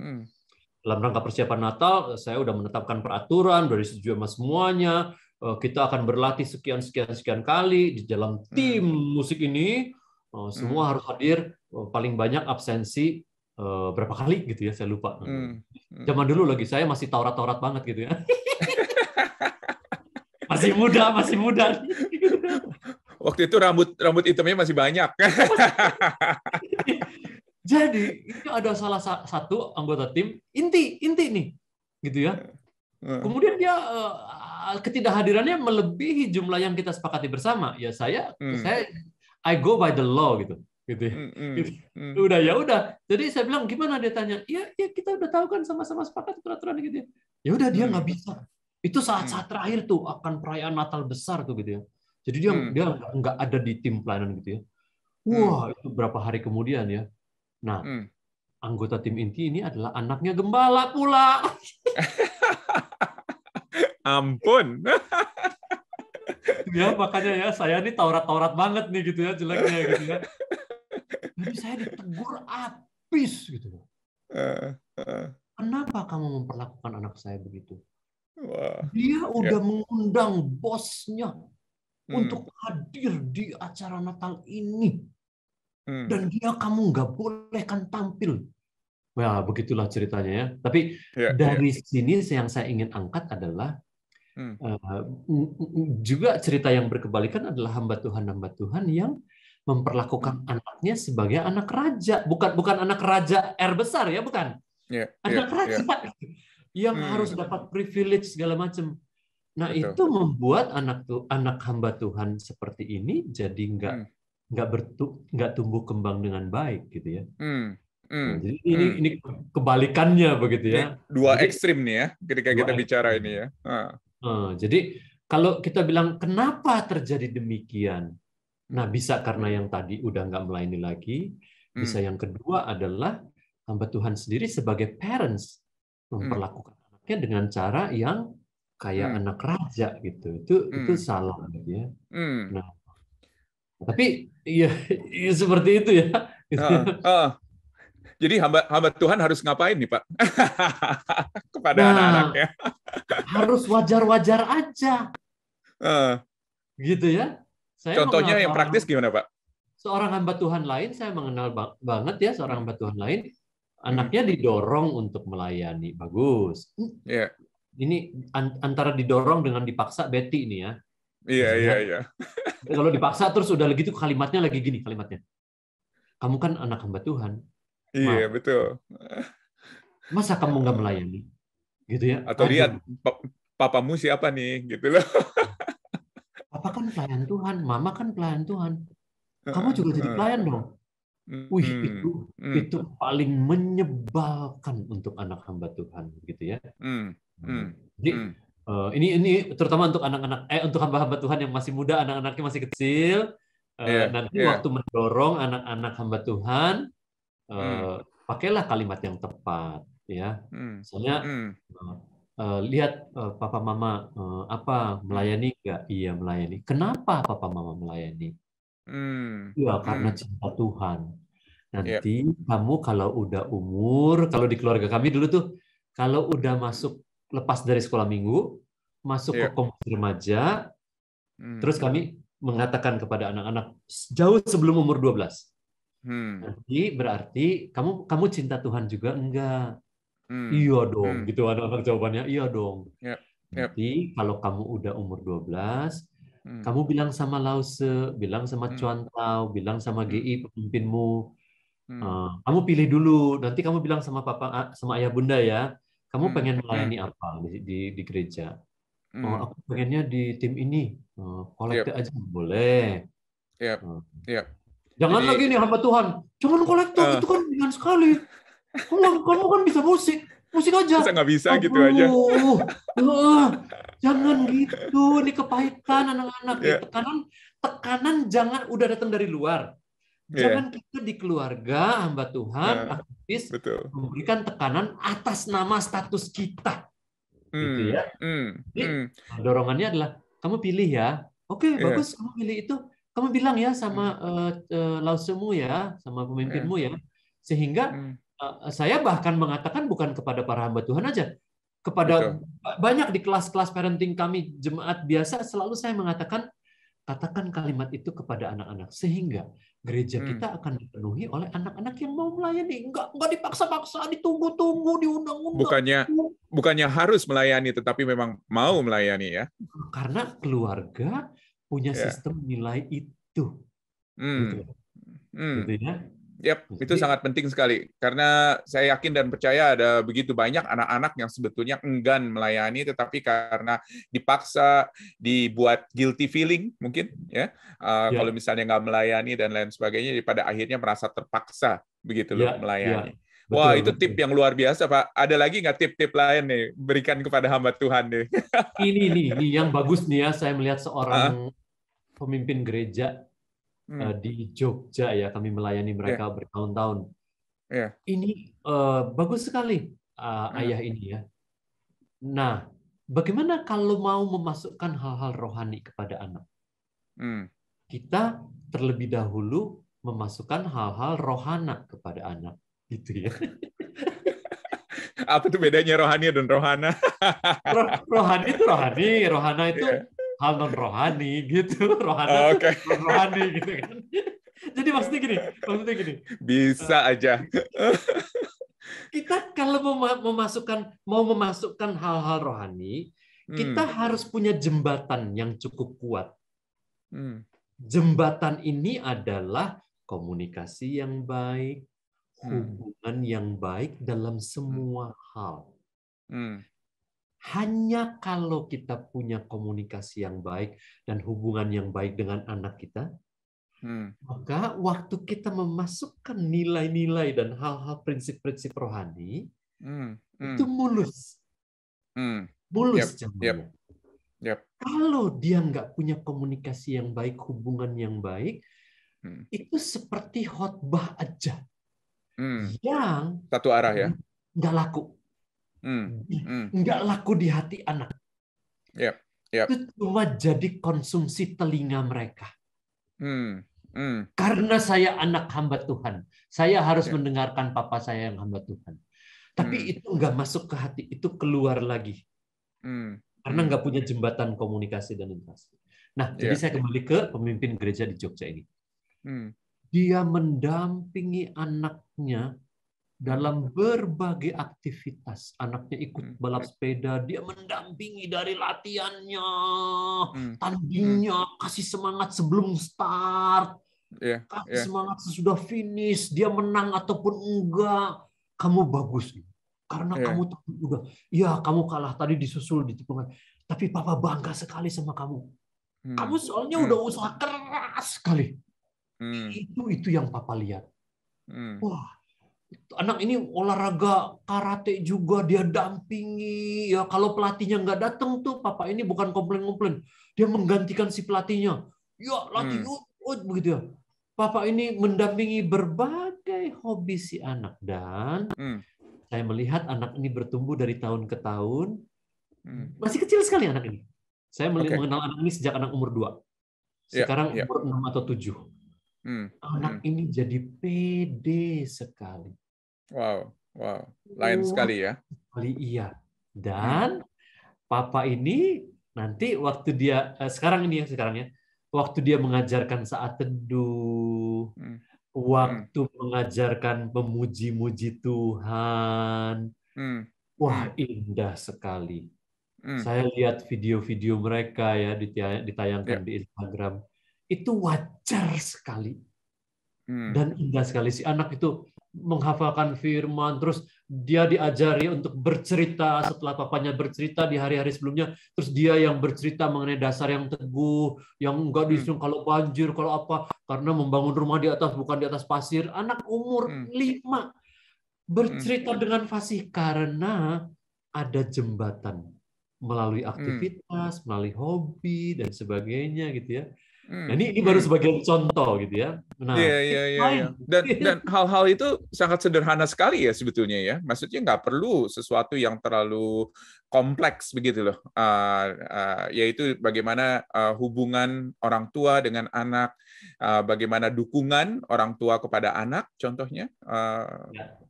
S2: Dalam rangka persiapan Natal, saya udah menetapkan peraturan dari sejumlah semuanya. Kita akan berlatih sekian kali di dalam tim musik ini. Semua harus hadir, paling banyak absensi berapa kali gitu ya, saya lupa. Zaman dulu lagi saya masih Taurat banget gitu ya. Masih muda.
S1: Waktu itu rambut hitamnya masih banyak.
S2: Jadi itu ada salah satu anggota tim inti nih, gitu ya. Kemudian dia ketidakhadirannya melebihi jumlah yang kita sepakati bersama. Ya saya I go by the law gitu ya. Udah. Jadi saya bilang gimana, dia tanya. Ya kita udah tahu kan, sama-sama sepakat peraturan gitu ya. Ya udah, dia nggak bisa. Itu saat-saat terakhir tuh akan perayaan Natal besar tuh gitu ya. Jadi dia nggak ada di tim pelayanan gitu ya. Wah, itu berapa hari kemudian ya. Nah, anggota tim inti ini adalah anaknya gembala pula.
S1: Ampun.
S2: Ya, makanya ya, saya ini Taurat banget nih gitu ya, jeleknya gitu ya. Jadi saya ditegur habis gitu. Kenapa kamu memperlakukan anak saya begitu? Dia udah mengundang bosnya untuk hadir di acara Natal ini. Dan kamu nggak bolehkan tampil. Ya, begitulah ceritanya ya. Tapi dari sini yang saya ingin angkat adalah juga cerita yang berkebalikan adalah hamba Tuhan yang memperlakukan anaknya sebagai anak raja. Bukan anak raja R besar ya, bukan. Anak raja yang harus dapat privilege segala macam. Nah, itu membuat anak hamba Tuhan seperti ini jadi nggak tumbuh kembang dengan baik gitu ya. Nah, jadi ini kebalikannya begitu ya.
S1: Dua ekstrim nih ya ketika kita bicara ini ya.
S2: Jadi kalau kita bilang kenapa terjadi demikian, nah bisa karena yang tadi udah nggak melayani lagi, bisa yang kedua adalah hamba Tuhan sendiri sebagai parents memperlakukan anaknya dengan cara yang kayak anak raja gitu. Itu salah gitu ya. Nah, tapi ya seperti itu ya.
S1: Jadi hamba Tuhan harus ngapain nih Pak? Kepada anak-anaknya?
S2: Harus wajar-wajar aja. Gitu ya.
S1: Contohnya yang praktis gimana Pak?
S2: seorang hamba Tuhan lain, saya mengenal banget ya seorang hamba Tuhan lain, anaknya didorong untuk melayani. Bagus.
S1: Iya.
S2: Ini antara didorong dengan dipaksa Betty ini ya.
S1: Iya,
S2: Gitu
S1: iya,
S2: ya.
S1: iya.
S2: Kalau dipaksa terus udah gitu kalimatnya lagi gini kalimatnya. Kamu kan anak hamba Tuhan.
S1: Iya, betul.
S2: Masa kamu nggak melayani? Gitu ya.
S1: Atau lihat
S2: Aduh.
S1: papamu siapa nih, gitu loh.
S2: Papa kan pelayan Tuhan, mama kan pelayan Tuhan. Kamu juga jadi pelayan dong. Wih, itu paling menyebalkan untuk anak hamba Tuhan, gitu ya. Jadi ini terutama untuk anak-anak untuk hamba-hamba Tuhan yang masih muda, anak-anaknya masih kecil. Nanti waktu mendorong anak-anak hamba Tuhan, pakailah kalimat yang tepat, ya. Misalnya lihat papa mama apa melayani nggak? Iya melayani. Kenapa papa mama melayani? Ya karena cinta Tuhan. Nanti kamu kalau udah umur, kalau di keluarga kami dulu tuh, kalau udah masuk lepas dari sekolah minggu, masuk ke komunitas remaja, terus kami mengatakan kepada anak-anak jauh sebelum umur 12. Nanti berarti kamu cinta Tuhan juga enggak? Iya dong, gitu anak-anak jawabannya, iya dong. Nanti kalau kamu udah umur 12, kamu bilang sama Lause, bilang sama Chuan Tao, bilang sama GI pemimpinmu, kamu pilih dulu. Nanti kamu bilang sama papa, sama ayah bunda ya, kamu pengen melayani apa di gereja? Oh, aku pengennya di tim ini, kolekte aja boleh. Jangan
S1: Jadi,
S2: lagi nih hamba Tuhan, jangan kolektor, itu kan ringan sekali. Kamu kan bisa musik aja.
S1: masa nggak bisa gitu aja?
S2: Aduh, jangan gitu. Ini kepahitan anak-anak. Tekanan jangan udah datang dari luar. Jangan kita di keluarga hamba Tuhan aktivis memberikan tekanan atas nama status kita, gitu ya. Jadi dorongannya adalah kamu pilih ya. Oke, bagus kamu pilih itu. Kamu bilang ya sama lausemu ya, sama pemimpinmu ya, sehingga saya bahkan mengatakan bukan kepada para hamba Tuhan aja, kepada banyak di kelas-kelas parenting kami jemaat biasa selalu saya mengatakan katakan kalimat itu kepada anak-anak sehingga gereja kita akan dipenuhi oleh anak-anak yang mau melayani, enggak dipaksa-paksa, ditunggu-tunggu, diundang-undang.
S1: Bukannya harus melayani, tetapi memang mau melayani ya.
S2: Karena keluarga punya sistem nilai itu, gitu ya.
S1: Yap, itu sangat penting sekali. Karena saya yakin dan percaya ada begitu banyak anak-anak yang sebetulnya enggan melayani, tetapi karena dipaksa, dibuat guilty feeling mungkin, ya. Kalau misalnya nggak melayani dan lain sebagainya, pada akhirnya merasa terpaksa begitu loh melayani.
S2: Betul,
S1: wah, itu tip yang luar biasa, Pak. Ada lagi nggak tip-tip lain nih berikan kepada hamba Tuhan nih?
S2: Ini yang bagus nih ya. Saya melihat seorang pemimpin gereja di Jogja ya, kami melayani mereka bertahun-tahun. Ini bagus sekali ayah ini ya. Nah, bagaimana kalau mau memasukkan hal-hal rohani kepada anak? Kita terlebih dahulu memasukkan hal-hal rohana kepada anak, gitu ya.
S1: Apa tuh bedanya rohani dan rohana?
S2: Rohani itu rohani, rohana itu hal non rohani gitu, rohana tuh non rohani gitu kan. Jadi maksudnya gini.
S1: Bisa aja.
S2: Kita kalau mau memasukkan hal-hal rohani, kita harus punya jembatan yang cukup kuat. Jembatan ini adalah komunikasi yang baik, hubungan yang baik dalam semua hal. Hanya kalau kita punya komunikasi yang baik dan hubungan yang baik dengan anak kita, maka waktu kita memasukkan nilai-nilai dan hal-hal prinsip-prinsip rohani, itu mulus. Mulus jalannya. Kalau dia nggak punya komunikasi yang baik, hubungan yang baik, itu seperti khotbah aja. Yang
S1: satu arah ya.
S2: Nggak laku. Nggak laku di hati anak. Itu cuma jadi konsumsi telinga mereka. Karena saya anak hamba Tuhan, saya harus mendengarkan papa saya yang hamba Tuhan. Tapi itu nggak masuk ke hati, itu keluar lagi. Karena nggak punya jembatan komunikasi dan interaksi. Nah, jadi saya kembali ke pemimpin gereja di Jogja ini. Dia mendampingi anaknya dalam berbagai aktivitas. Anaknya ikut balap sepeda, dia mendampingi dari latihannya, tandingnya, kasih semangat sebelum start, kasih semangat sesudah finish, dia menang ataupun enggak, kamu bagus. Karena kamu udah, ya kamu kalah tadi disusul di tikungan, tapi papa bangga sekali sama kamu. Kamu soalnya udah usaha keras sekali. Itu yang papa lihat. Wah, anak ini olahraga karate juga dia dampingi. Ya kalau pelatihnya nggak datang tuh, papa ini bukan komplain-komplain. Dia menggantikan si pelatihnya. Ya latih begitu ya. Papa ini mendampingi berbagai hobi si anak dan saya melihat anak ini bertumbuh dari tahun ke tahun. Masih kecil sekali anak ini. Saya mengenal anak ini sejak anak umur 2. Sekarang umur 6 atau 7. Anak ini jadi pede sekali.
S1: Wow. Lain sekali ya.
S2: Iya. Dan papa ini nanti waktu dia sekarang ya, waktu dia mengajarkan saat teduh, waktu mengajarkan memuji-muji Tuhan, wah indah sekali. Saya lihat video-video mereka ya ditayangkan di Instagram. Itu wajar sekali dan indah sekali. Si anak itu menghafalkan firman, terus dia diajari untuk bercerita setelah papanya bercerita di hari-hari sebelumnya, terus dia yang bercerita mengenai dasar yang teguh, yang enggak disuruh kalau banjir, kalau apa, karena membangun rumah di atas bukan di atas pasir. Anak umur 5 bercerita dengan fasih karena ada jembatan melalui aktivitas, melalui hobi dan sebagainya gitu ya. Nah, ini baru sebagian contoh gitu ya. Nah,
S1: Iya. Dan hal-hal itu sangat sederhana sekali ya sebetulnya ya. Maksudnya nggak perlu sesuatu yang terlalu kompleks begitu loh. Yaitu bagaimana hubungan orang tua dengan anak, bagaimana dukungan orang tua kepada anak, contohnya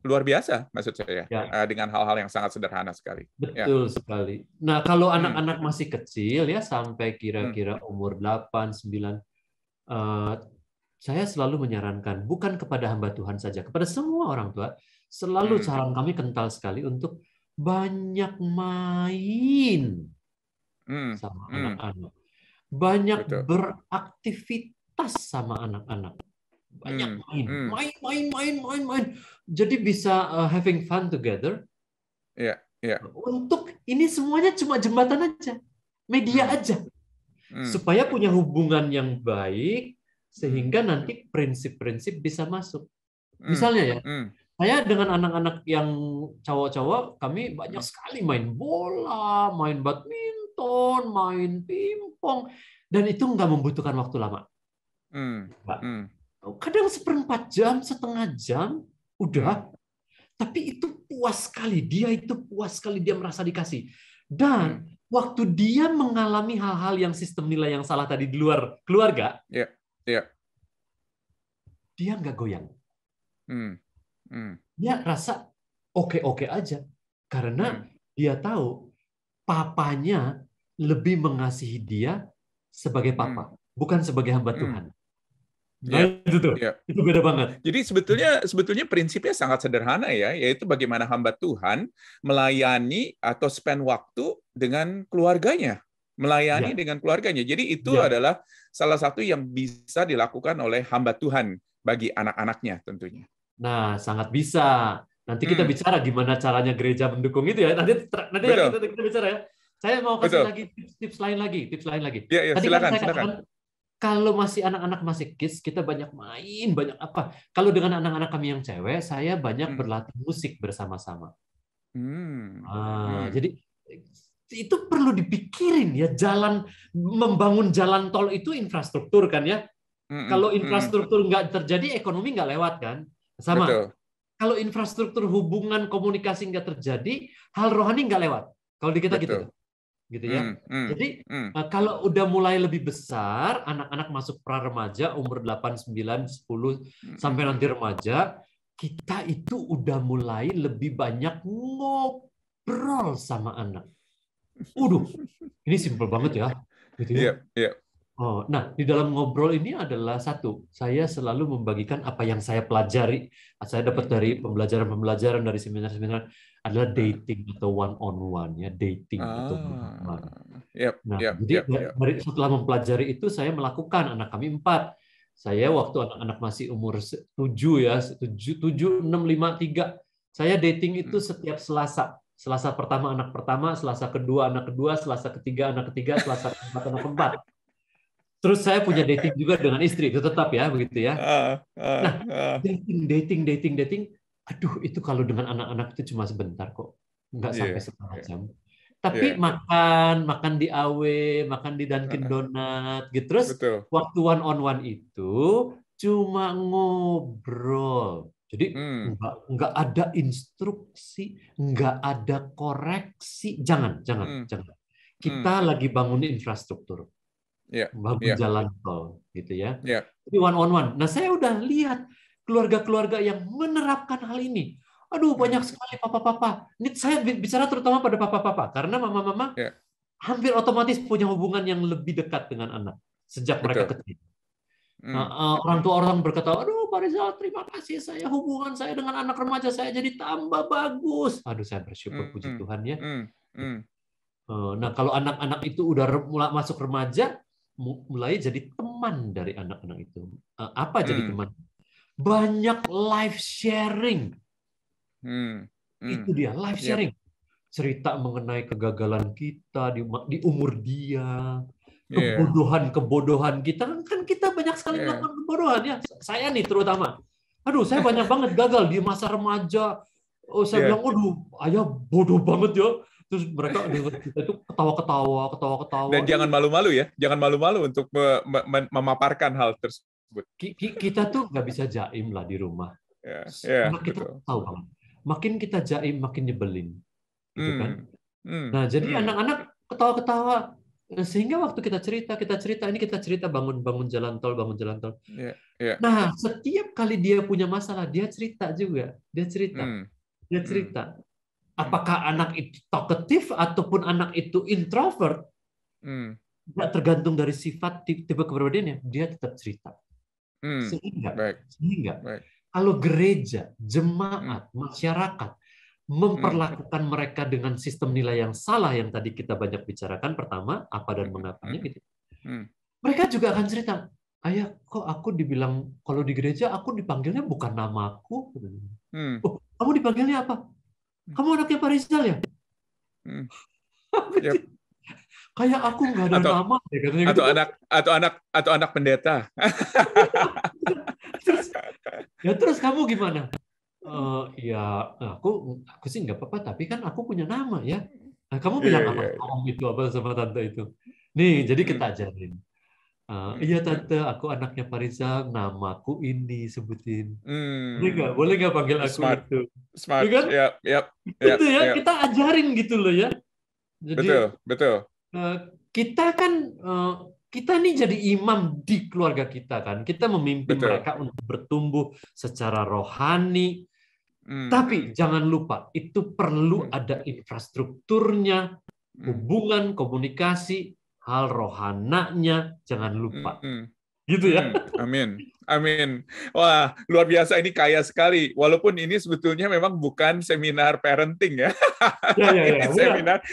S1: luar biasa maksud saya dengan hal-hal yang sangat sederhana sekali.
S2: Betul sekali. Nah, kalau anak-anak masih kecil ya sampai kira-kira umur 8, 9, saya selalu menyarankan bukan kepada hamba Tuhan saja, kepada semua orang tua, selalu saran kami kental sekali untuk banyak main sama anak-anak. Banyak beraktivitas sama anak-anak. Banyak main. Jadi bisa having fun together. Untuk ini semuanya cuma jembatan aja, media aja, supaya punya hubungan yang baik sehingga nanti prinsip-prinsip bisa masuk. Misalnya ya, saya dengan anak-anak yang cowok-cowok, kami banyak sekali main bola, main badminton, main pingpong, dan itu nggak membutuhkan waktu lama. Kadang 1/4 jam, setengah jam, udah. Tapi itu puas sekali, dia merasa dikasih. Dan waktu dia mengalami hal-hal yang sistem nilai yang salah tadi di luar keluarga, dia nggak goyang. Dia rasa oke-oke aja. Karena dia tahu papanya lebih mengasihi dia sebagai papa, bukan sebagai hamba Tuhan. Itu beda banget.
S1: Jadi sebetulnya prinsipnya sangat sederhana ya, yaitu bagaimana hamba Tuhan melayani atau spend waktu dengan keluarganya, dengan keluarganya. Jadi itu adalah salah satu yang bisa dilakukan oleh hamba Tuhan bagi anak-anaknya tentunya.
S2: Nah, sangat bisa. Nanti kita bicara gimana caranya gereja mendukung itu ya. Nanti kita bicara ya. Saya mau kasih lagi tips lain lagi.
S1: Tadi silakan.
S2: Saya katakan kalau masih anak-anak masih kids, kita banyak main, banyak apa. Kalau dengan anak-anak kami yang cewek, saya banyak berlatih musik bersama-sama. Jadi itu perlu dipikirin ya, membangun jalan tol itu infrastruktur kan ya. Kalau infrastruktur nggak terjadi, ekonomi nggak lewat kan. Sama. Betul. Kalau infrastruktur hubungan komunikasi nggak terjadi, hal rohani nggak lewat. Kalau di kita gitu ya. Jadi kalau udah mulai lebih besar, anak-anak masuk pra-remaja umur 8, 9, 10 sampai nanti remaja, kita itu udah mulai lebih banyak ngobrol sama anak. Ini simpel banget ya, gitu ya. Oh, nah di dalam ngobrol ini adalah satu, saya selalu membagikan apa yang saya pelajari, saya dapat dari pembelajaran-pembelajaran dari seminar-seminar adalah dating atau one on one ya, dating atau one-on-one.
S1: Yep,
S2: Nah,
S1: yep,
S2: jadi
S1: yep, yep.
S2: setelah mempelajari itu saya melakukan, anak kami 4. Saya waktu anak-anak masih umur 7 ya, 7, 6, 5, 3. Saya dating itu setiap Selasa. Selasa pertama anak pertama, Selasa kedua anak kedua, Selasa ketiga anak ketiga, Selasa keempat anak keempat. Terus saya punya dating juga dengan istri, itu tetap ya, begitu ya. Nah, dating. Aduh, itu kalau dengan anak-anak itu cuma sebentar kok. Nggak sampai
S1: Iya,
S2: setengah
S1: iya,
S2: jam. Tapi
S1: iya.
S2: makan di AW, makan di Dunkin Donat, gitu. Terus
S1: Betul.
S2: waktu one on one itu cuma ngobrol. Jadi nggak ada instruksi, nggak ada koreksi. Jangan. Kita lagi bangun infrastruktur,
S1: Iya,
S2: bangun
S1: iya,
S2: jalan tol, gitu ya.
S1: iya.
S2: Jadi one on one. Nah, saya udah lihat keluarga-keluarga yang menerapkan hal ini. Aduh, banyak sekali papa-papa. Ini saya bicara terutama pada papa-papa, karena mama-mama
S1: Iya.
S2: hampir otomatis punya hubungan yang lebih dekat dengan anak sejak mereka
S1: Betul.
S2: kecil. Orang tua orang berkata, aduh Pak Rizal, terima kasih, hubungan saya dengan anak remaja saya jadi tambah bagus. Aduh, saya bersyukur, puji Tuhan ya. Nah, kalau anak-anak itu udah mulai masuk remaja, mulai jadi teman dari anak-anak itu. Apa jadi teman? Banyak life sharing. Itu dia, life
S1: Yep.
S2: sharing. Cerita mengenai kegagalan kita di umur dia, kebodohan kita. Kan kita banyak sekali melakukan kebodohan ya. Saya nih terutama. Aduh, saya banyak banget gagal di masa remaja. Oh, saya bilang, aduh, ayah bodoh banget ya. Terus mereka dengar kita itu ketawa-ketawa.
S1: Dan jangan malu-malu ya. Jangan malu-malu untuk memaparkan hal tersebut.
S2: Kita tuh nggak bisa jaim lah di rumah. Anak kita
S1: betul.
S2: tahu banget. Makin kita jaim, makin nyebelin. Gitu kan? Nah, jadi anak-anak ketawa-ketawa. Sehingga waktu kita cerita bangun jalan tol. Nah, setiap kali dia punya masalah, dia cerita juga. Dia cerita. Apakah anak itu talkative ataupun anak itu introvert, tidak tergantung dari sifat tipe kepribadiannya, dia tetap cerita. Sehingga kalau gereja, jemaat, masyarakat memperlakukan mereka dengan sistem nilai yang salah yang tadi kita banyak bicarakan, pertama apa dan mengapanya gitu. Mereka juga akan cerita, ayah kok aku dibilang kalau di gereja aku dipanggilnya bukan namaku. Oh, kamu dipanggilnya apa? Kamu anaknya Pak Rizal ya? Kayak aku nggak ada nama ya, katanya gitu.
S1: Atau anak pendeta.
S2: Terus kamu gimana? Ya aku sih nggak apa-apa, tapi kan aku punya nama ya. Nah, kamu bilang apa? Om itu apa sama tante itu? Nih, jadi kita ajarin. Iya tante, aku anaknya Pak Rizal, namaku ini sebutin. Boleh nggak panggil aku itu?
S1: Smart.
S2: Ya kan? Itu ya, kita ajarin gitu loh ya. Jadi,
S1: betul.
S2: Kita nih jadi imam di keluarga kita kan. Kita memimpin mereka untuk bertumbuh secara rohani. Tapi jangan lupa, itu perlu ada infrastrukturnya, hubungan, komunikasi, hal rohananya, jangan lupa. Gitu ya.
S1: Amin. Wah, luar biasa, ini kaya sekali. Walaupun ini sebetulnya memang bukan seminar parenting ya. Ini seminar,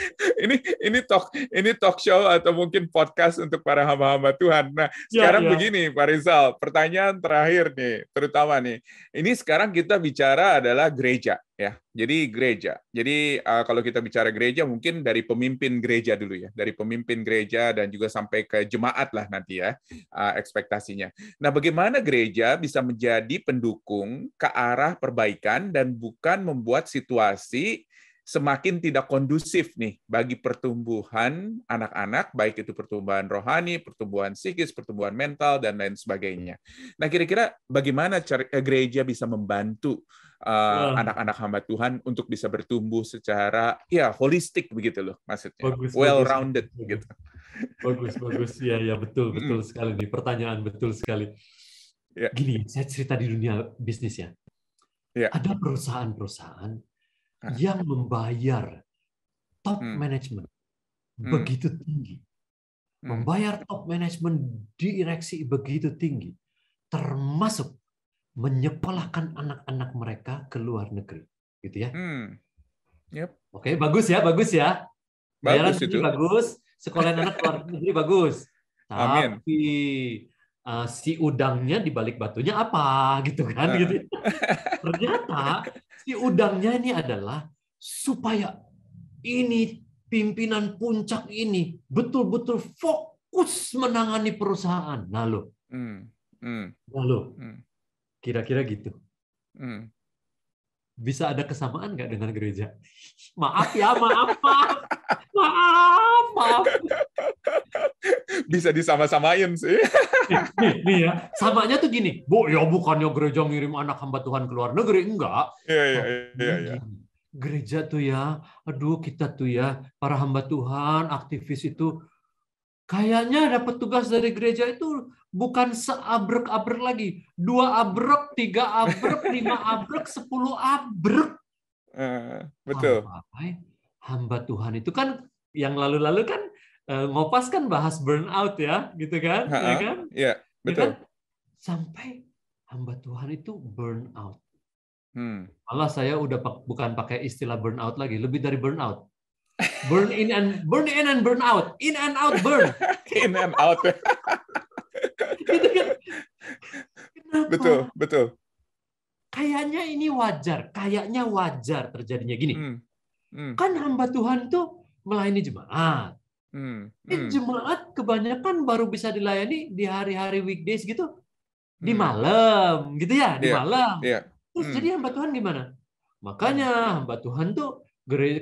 S1: ini talk show atau mungkin podcast untuk para hamba-hamba Tuhan. Nah, sekarang begini Pak Rizal, pertanyaan terakhir nih, terutama nih. Ini sekarang kita bicara adalah gereja ya. Jadi gereja. Jadi kalau kita bicara gereja mungkin dari pemimpin gereja dulu ya, dari pemimpin gereja dan juga sampai ke jemaat lah nanti ya ekspektasinya. Nah, bagaimana gereja bisa menjadi pendukung ke arah perbaikan dan bukan membuat situasi semakin tidak kondusif nih bagi pertumbuhan anak-anak, baik itu pertumbuhan rohani, pertumbuhan psikis, pertumbuhan mental, dan lain sebagainya. Nah, kira-kira bagaimana gereja bisa membantu anak-anak hamba Tuhan untuk bisa bertumbuh secara holistik begitu loh maksudnya, well-rounded gitu.
S2: Bagus. Ya, betul sekali nih. Pertanyaan betul sekali. Gini, saya cerita di dunia bisnis ya. Ada perusahaan-perusahaan yang membayar top management begitu tinggi. membayar top manajemen direksi begitu tinggi, termasuk menyekolahkan anak-anak mereka ke luar negeri, gitu ya.
S1: Yep.
S2: Oke, bagus ya, bagus ya. Bayaran
S1: Bagus
S2: tinggi
S1: itu.
S2: bagus, sekolahan anak luar negeri bagus.
S1: Amin.
S2: Tapi si udangnya di balik batunya apa, gitu kan? Gitu. Ternyata si udangnya ini adalah supaya ini pimpinan puncak ini betul-betul fokus menangani perusahaan. Nah lo, kira-kira gitu. Bisa ada kesamaan nggak dengan gereja? Maaf ya, maaf.
S1: Bisa disama-samain sih.
S2: Nih ya, samanya tuh gini, Bu, ya bukannya gereja ngirim anak hamba Tuhan ke luar negeri, enggak.
S1: Iya.
S2: Gereja tuh ya, aduh kita tuh ya, para hamba Tuhan, aktivis itu, kayaknya dapat tugas dari gereja itu bukan seabrek-abrek lagi. 2 abrek, 3 abrek, 5 abrek, 10 abrek.
S1: Betul.
S2: Sampai hamba Tuhan itu kan, yang lalu-lalu kan, Ngopas kan bahas burnout ya, gitu kan? Ya kan?
S1: Iya, betul.
S2: Ya kan? Sampai hamba Tuhan itu burnout. Malah saya udah bukan pakai istilah burnout lagi, lebih dari burnout. Burn in and burn out. In and out burn.
S1: In and out.
S2: Gitu kan? Kenapa?
S1: Betul.
S2: Kayaknya ini wajar. Kayaknya wajar terjadinya gini. Kan hamba Tuhan tuh melayani jemaat. Jemaat kebanyakan baru bisa dilayani di hari-hari weekdays gitu. Di malam, gitu ya, di malam. Terus jadi hamba Tuhan gimana? Makanya hamba Tuhan tuh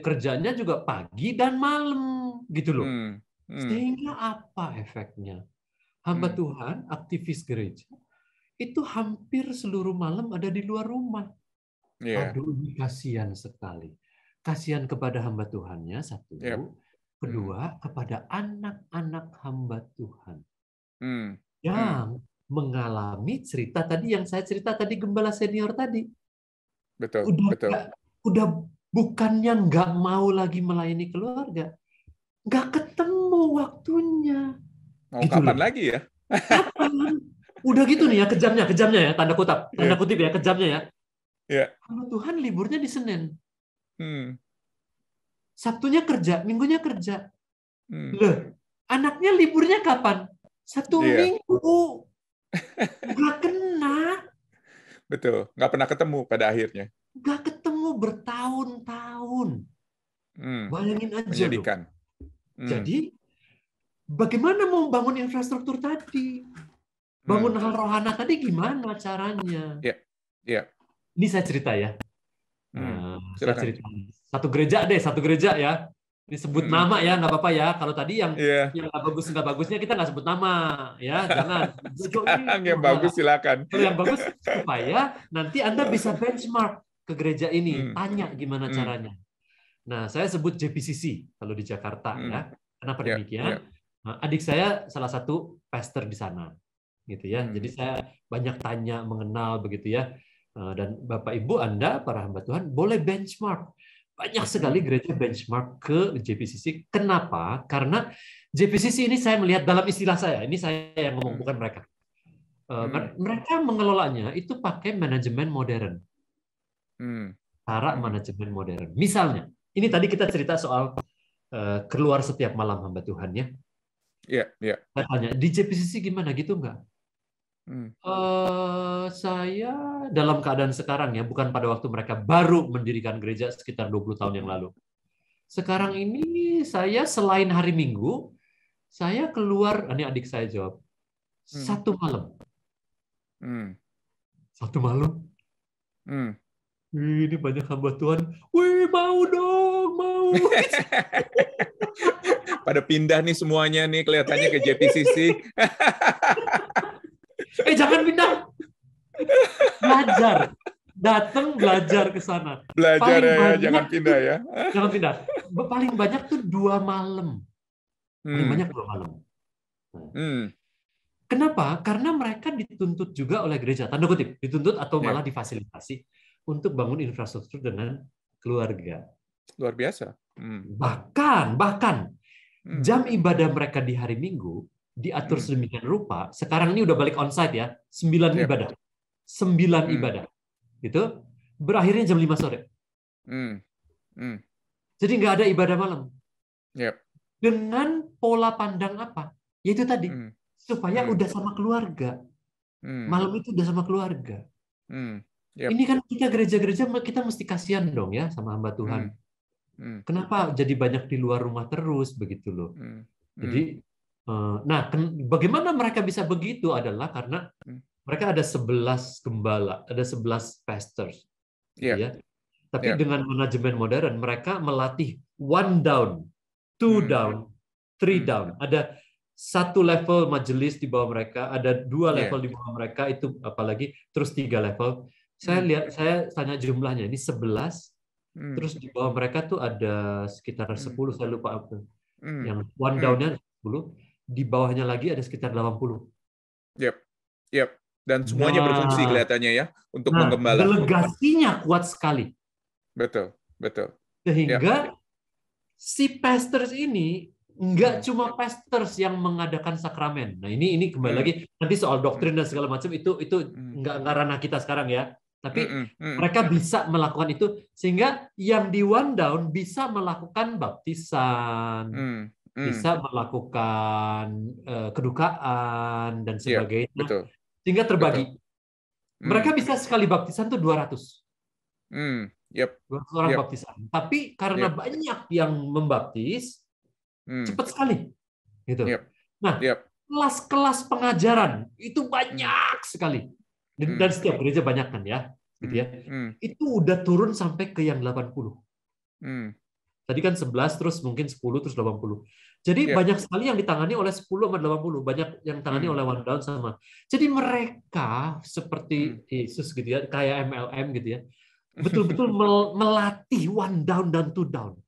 S2: kerjanya juga pagi dan malam, gitu loh. Sehingga apa efeknya? Hamba Tuhan, aktivis gereja, itu hampir seluruh malam ada di luar rumah. Aduh, ini kasihan sekali. Kasihan kepada hamba Tuhannya, satu. Kedua, kepada anak-anak hamba Tuhan. Yang mengalami cerita tadi yang saya cerita tadi, gembala senior tadi.
S1: Betul.
S2: Udah bukannya nggak mau lagi melayani keluarga, nggak ketemu waktunya.
S1: Mau gitu kapan lagi ya?
S2: Kapan? Udah gitu nih ya, kejamnya ya, tanda kutip ya, kejamnya ya. Kalau Tuhan liburnya di Senin. Sabtunya kerja, Minggunya kerja. Loh, anaknya liburnya kapan? 1 minggu. Nggak kena.
S1: Betul, nggak pernah ketemu pada akhirnya.
S2: Nggak ketemu bertahun-tahun. Bayangin aja
S1: Menyedihkan.
S2: Jadi, bagaimana mau bangun infrastruktur tadi? Bangun hal rohana tadi gimana caranya? Ini saya cerita ya. Saya cerita. Satu gereja ya. Disebut nama ya, nggak apa-apa ya. Kalau tadi yang nggak bagusnya kita nggak sebut nama ya, jangan.
S1: Yang bagus silakan.
S2: Kalau yang bagus supaya nanti Anda bisa benchmark ke gereja ini, tanya gimana caranya. Nah, saya sebut JPCC kalau di Jakarta ya. Kenapa demikian? Adik saya salah satu pastor di sana, gitu ya. Jadi saya banyak tanya, mengenal begitu ya. Dan Bapak Ibu Anda para hamba Tuhan boleh benchmark. Banyak sekali gereja benchmark ke JPCC. Kenapa? Karena JPCC ini saya melihat dalam istilah saya. Ini saya yang ngomong, bukan mereka. Mereka mengelolanya itu pakai manajemen modern. Cara manajemen modern. Misalnya, ini tadi kita cerita soal keluar setiap malam hamba Tuhan ya.
S1: Iya.
S2: Saya tanya, di JPCC gimana gitu enggak? Saya dalam keadaan sekarang ya, bukan pada waktu mereka baru mendirikan gereja sekitar 20 tahun yang lalu. Sekarang ini saya selain hari Minggu, saya keluar, ini adik saya jawab, 1 malam. 1 malam. Ini banyak hamba Tuhan. Wih, mau dong, mau.
S1: Pada pindah nih semuanya nih kelihatannya ke JPCC.
S2: Jangan pindah. Belajar. Datang belajar ke sana.
S1: Belajar ya, jangan pindah ya.
S2: Jangan pindah. Paling banyak tuh 2 malam. Paling banyak 2 malam. Kenapa? Karena mereka dituntut juga oleh gereja. Tanda kutip, dituntut atau malah difasilitasi untuk bangun infrastruktur dengan keluarga.
S1: Luar biasa.
S2: Bahkan Jam ibadah mereka di hari Minggu diatur sedemikian rupa. Sekarang ini udah balik onsite ya, 9 ibadah. 9 ibadah. Itu berakhirnya jam 5 sore. Jadi nggak ada ibadah malam. Dengan pola pandang apa? Yaitu tadi, supaya udah sama keluarga. Malam itu udah sama keluarga. Ini kan kita gereja-gereja, kita mesti kasihan dong ya sama hamba Tuhan. Kenapa jadi banyak di luar rumah terus begitu loh? Jadi, nah bagaimana mereka bisa begitu adalah karena mereka ada 11 gembala, ada 11 pastors. Gitu ya. Tapi dengan manajemen modern, mereka melatih 1 down, 2 down, 3 down. Ada 1 level majelis di bawah mereka, ada 2 level di bawah mereka, itu apalagi, terus 3 level. Saya tanya jumlahnya, ini 11, terus di bawah mereka tuh ada sekitar 10, saya lupa apa. Yang 1 down-nya 10, di bawahnya lagi ada sekitar 80.
S1: Dan semuanya berfungsi kelihatannya ya untuk menggembala.
S2: Delegasinya kuat sekali.
S1: Betul.
S2: Sehingga si pastors ini nggak cuma pastors yang mengadakan sakramen. Nah ini kembali lagi nanti soal doktrin dan segala macam itu nggak ranah kita sekarang ya. Tapi mereka bisa melakukan itu sehingga yang di 1 down bisa melakukan baptisan, bisa melakukan kedukaan dan sebagainya. Sehingga terbagi. Mereka bisa sekali baptisan tuh 200. 200 orang baptisan. Tapi karena banyak yang membaptis, cepat sekali. Gitu. Nah, kelas-kelas pengajaran itu banyak sekali. Dan setiap gereja banyak kan ya. Gitu ya. Itu udah turun sampai ke yang 80. Tadi kan 11, terus mungkin 10, terus 80. Jadi banyak sekali yang ditangani oleh 10 sama 80. Banyak yang ditangani oleh 1 down sama. Jadi mereka seperti Yesus gitu ya, kayak MLM gitu ya. Betul-betul melatih 1 down dan 2 down.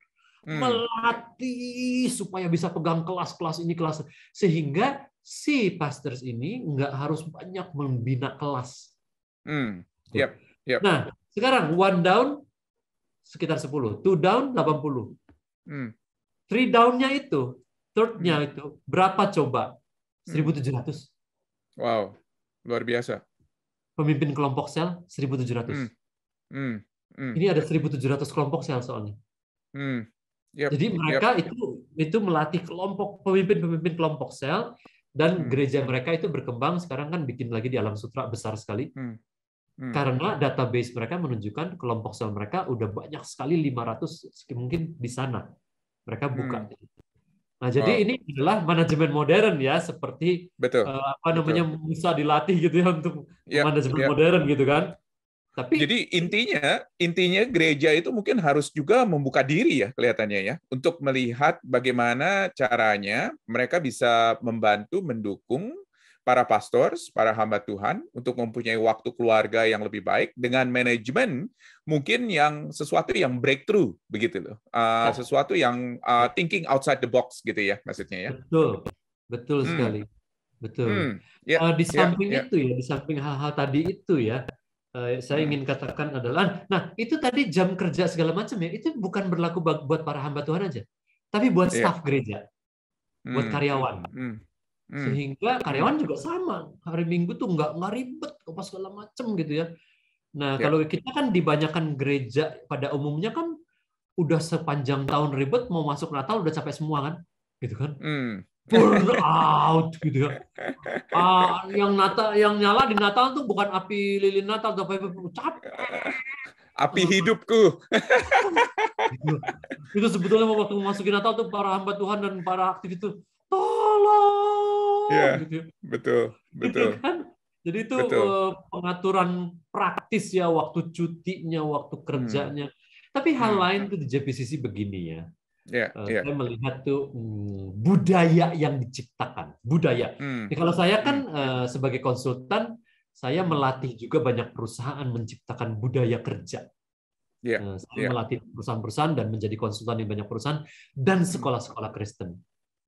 S2: Melatih supaya bisa pegang kelas-kelas ini, kelas. Sehingga si pastors ini nggak harus banyak membina kelas. Nah, sekarang 1 down sekitar 10. 2 down 80. 3 down-nya itu, third-nya itu, berapa coba? 1.700.
S1: Wow, luar biasa.
S2: Pemimpin kelompok sel 1.700. Ini ada 1.700 kelompok sel soalnya. Jadi mereka itu melatih kelompok pemimpin kelompok sel, dan gereja mereka itu berkembang sekarang kan bikin lagi di Alam Sutra besar sekali. Karena database mereka menunjukkan kelompok sel mereka udah banyak sekali, 500 mungkin di sana. Mereka buka. Nah, jadi ini adalah manajemen modern ya, seperti Musa dilatih gitu ya untuk manajemen modern gitu kan. Tapi
S1: jadi intinya gereja itu mungkin harus juga membuka diri ya kelihatannya ya, untuk melihat bagaimana caranya mereka bisa membantu mendukung para pastors, para hamba Tuhan untuk mempunyai waktu keluarga yang lebih baik dengan manajemen mungkin yang sesuatu yang breakthrough begitu loh, sesuatu yang thinking outside the box gitu ya maksudnya ya.
S2: Betul sekali, betul. Di samping itu ya, di samping hal-hal tadi itu ya, saya ingin katakan adalah, nah itu tadi jam kerja segala macam ya, itu bukan berlaku buat para hamba Tuhan aja, tapi buat staf gereja, buat karyawan. Sehingga karyawan juga sama, hari Minggu tuh nggak ribet apa segala macam gitu ya. Nah kalau kita kan dibanyakan gereja pada umumnya kan udah sepanjang tahun ribet, mau masuk Natal udah capek semua kan, gitu kan, burn out gitu ya. Yang nyala di Natal tuh bukan api lilin Natal, tapi capek.
S1: Api hidupku.
S2: Itu sebetulnya waktu masukin Natal tuh para hamba Tuhan dan para aktivis itu tolong. Gitu.
S1: Betul.
S2: Gitu kan? Jadi itu pengaturan praktis ya, waktu cutinya, waktu kerjanya. Tapi hal lain tuh di JPCC begini ya. Saya melihat tuh budaya yang diciptakan, budaya. Kalau saya kan sebagai konsultan, saya melatih juga banyak perusahaan menciptakan budaya kerja. Saya melatih perusahaan-perusahaan dan menjadi konsultan di banyak perusahaan dan sekolah-sekolah Kristen.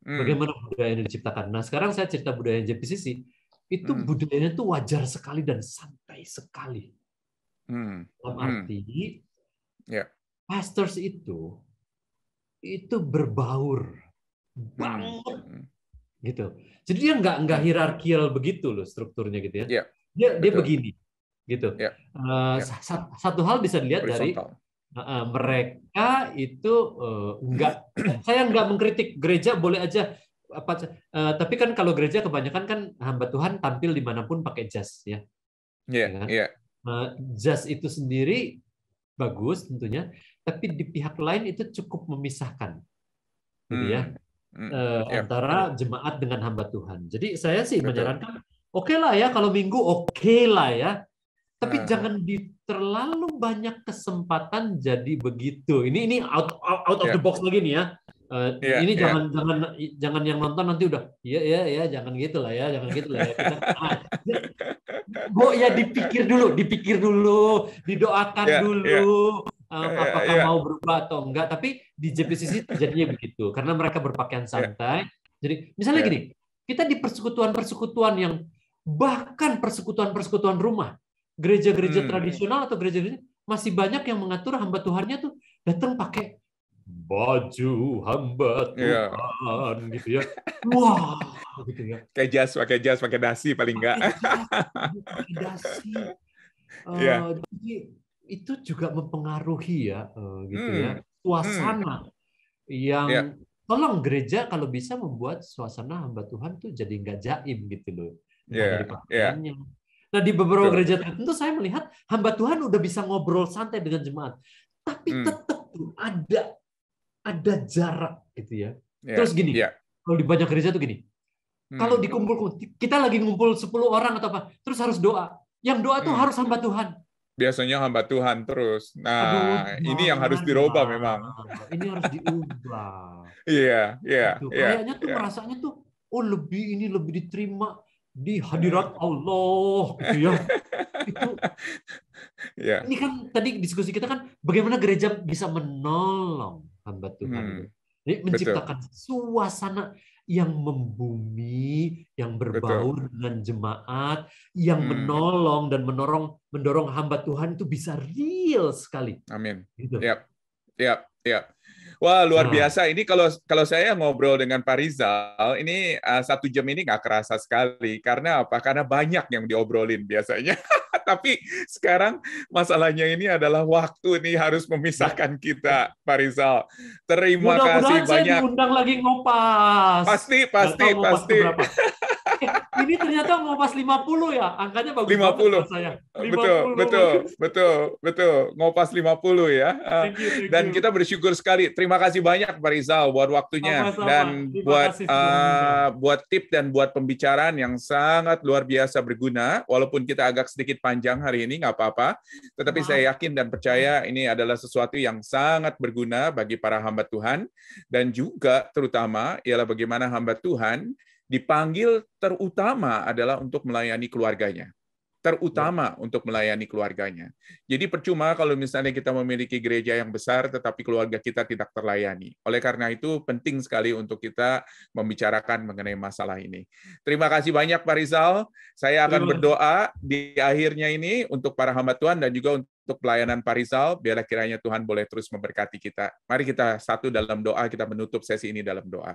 S2: Bagaimana budaya ini diciptakan? Nah, sekarang saya cerita budaya JPCC. Itu budayanya tuh wajar sekali dan santai sekali. Dalam arti, pastors itu berbaur banget gitu. Jadi dia nggak hierarkial begitu loh strukturnya gitu ya. Dia
S1: betul.
S2: begini gitu. Satu hal bisa dilihat dari mereka itu saya nggak mengkritik gereja, boleh aja tapi kan kalau gereja kebanyakan kan hamba Tuhan tampil dimanapun pakai jas ya. Jas itu sendiri bagus tentunya, tapi di pihak lain itu cukup memisahkan, gitu ya, antara jemaat dengan hamba Tuhan. Jadi saya sih menyarankan, oke lah ya kalau minggu, oke lah ya, tapi jangan terlalu banyak kesempatan jadi begitu. Ini out of the box lagi nih ya. Ini jangan yang nonton nanti udah ya jangan gitulah ya, jangan gitulah ya. Ya dipikir dulu, didoakan dulu apakah mau berubah atau enggak. Tapi di JPCC terjadinya begitu karena mereka berpakaian santai. Jadi misalnya gini, kita di persekutuan-persekutuan yang bahkan persekutuan rumah, gereja-gereja tradisional atau gereja-gereja masih banyak yang mengatur hamba Tuhannya tuh datang pakai baju hamba Tuhan gitu ya. Wah, gitu ya.
S1: Pakai jas, pakai dasi paling enggak.
S2: Pakai dasi. Jadi itu juga mempengaruhi ya, gitu ya. Suasana yang tolong gereja kalau bisa membuat suasana hamba Tuhan tuh jadi nggak jaim gitu loh. Dari pakaiannya. Nah, di beberapa gereja tertentu saya melihat hamba Tuhan udah bisa ngobrol santai dengan jemaat. Tapi tetap tuh ada jarak gitu ya. Terus gini, kalau di banyak gereja tuh gini. Kalau dikumpul, kita lagi ngumpul 10 orang atau apa, terus harus doa. Yang doa tuh harus hamba Tuhan.
S1: Biasanya hamba Tuhan terus. Nah, ini yang harus dirubah memang.
S2: Ini harus diubah.
S1: Kayaknya
S2: tuh merasanya tuh, ini lebih diterima di hadirat Allah gitu ya. Ini kan tadi diskusi kita kan bagaimana gereja bisa menolong hamba Tuhan. Jadi menciptakan suasana yang membumi, yang berbaur dengan jemaat, yang menolong dan mendorong hamba Tuhan itu bisa real sekali.
S1: Amin. Gitu. Wah, luar biasa. Ini kalau saya ngobrol dengan Pak Rizal, ini 1 jam ini nggak kerasa sekali. Karena apa? Karena banyak yang diobrolin biasanya. Tapi sekarang masalahnya ini adalah waktu nih harus memisahkan kita, Pak Rizal. Terima kasih banyak.
S2: Saya diundang lagi ngopas.
S1: Pasti.
S2: Ini ternyata ngopas 50 ya, angkanya bagus
S1: 50.
S2: Banget saya. 50.
S1: Betul. Ngopas 50 ya. Dan kita bersyukur sekali. Terima kasih banyak Pak Rizal buat waktunya.
S2: Sama-sama.
S1: Dan buat tip dan buat pembicaraan yang sangat luar biasa berguna. Walaupun kita agak sedikit panjang hari ini, nggak apa-apa. Tetapi saya yakin dan percaya ini adalah sesuatu yang sangat berguna bagi para hamba Tuhan. Dan juga terutama ialah bagaimana hamba Tuhan dipanggil terutama adalah untuk melayani keluarganya. Untuk melayani keluarganya. Jadi percuma kalau misalnya kita memiliki gereja yang besar tetapi keluarga kita tidak terlayani. Oleh karena itu penting sekali untuk kita membicarakan mengenai masalah ini. Terima kasih banyak Pak Rizal. Saya akan berdoa di akhirnya ini untuk para hamba Tuhan dan juga untuk pelayanan Pak Rizal. Biarlah kiranya Tuhan boleh terus memberkati kita. Mari kita satu dalam doa, kita menutup sesi ini dalam doa.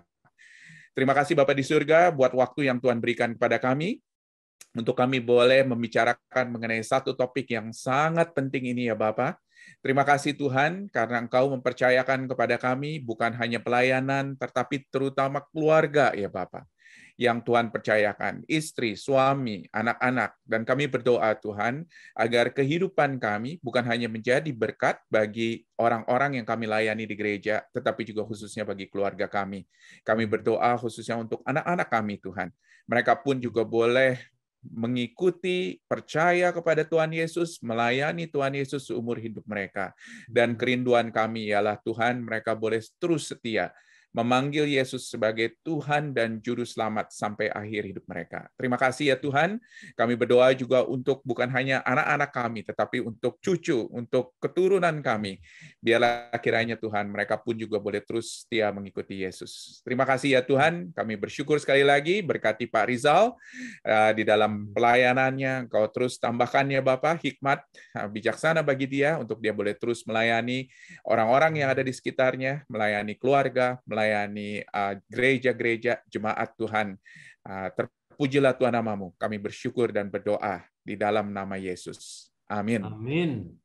S1: Terima kasih Bapak di surga buat waktu yang Tuhan berikan kepada kami, untuk kami boleh membicarakan mengenai satu topik yang sangat penting ini ya Bapak. Terima kasih Tuhan, karena Engkau mempercayakan kepada kami bukan hanya pelayanan, tetapi terutama keluarga ya Bapak. Yang Tuhan percayakan, istri, suami, anak-anak, dan kami berdoa Tuhan, agar kehidupan kami bukan hanya menjadi berkat bagi orang-orang yang kami layani di gereja, tetapi juga khususnya bagi keluarga kami. Kami berdoa khususnya untuk anak-anak kami Tuhan. Mereka pun juga boleh mengikuti, percaya kepada Tuhan Yesus, melayani Tuhan Yesus seumur hidup mereka. Dan kerinduan kami ialah Tuhan, mereka boleh terus setia memanggil Yesus sebagai Tuhan dan Juru Selamat sampai akhir hidup mereka. Terima kasih ya Tuhan. Kami berdoa juga untuk bukan hanya anak-anak kami, tetapi untuk cucu, untuk keturunan kami. Biarlah kiranya Tuhan, mereka pun juga boleh terus setia mengikuti Yesus. Terima kasih ya Tuhan. Kami bersyukur sekali lagi, berkati Pak Rizal di dalam pelayanannya. Engkau terus tambahkan ya Bapak, hikmat, bijaksana bagi dia, untuk dia boleh terus melayani orang-orang yang ada di sekitarnya, melayani keluarga, melayani melayani gereja-gereja jemaat Tuhan. Terpujilah Tuhan namamu. Kami bersyukur dan berdoa di dalam nama Yesus. Amin.
S2: Amin.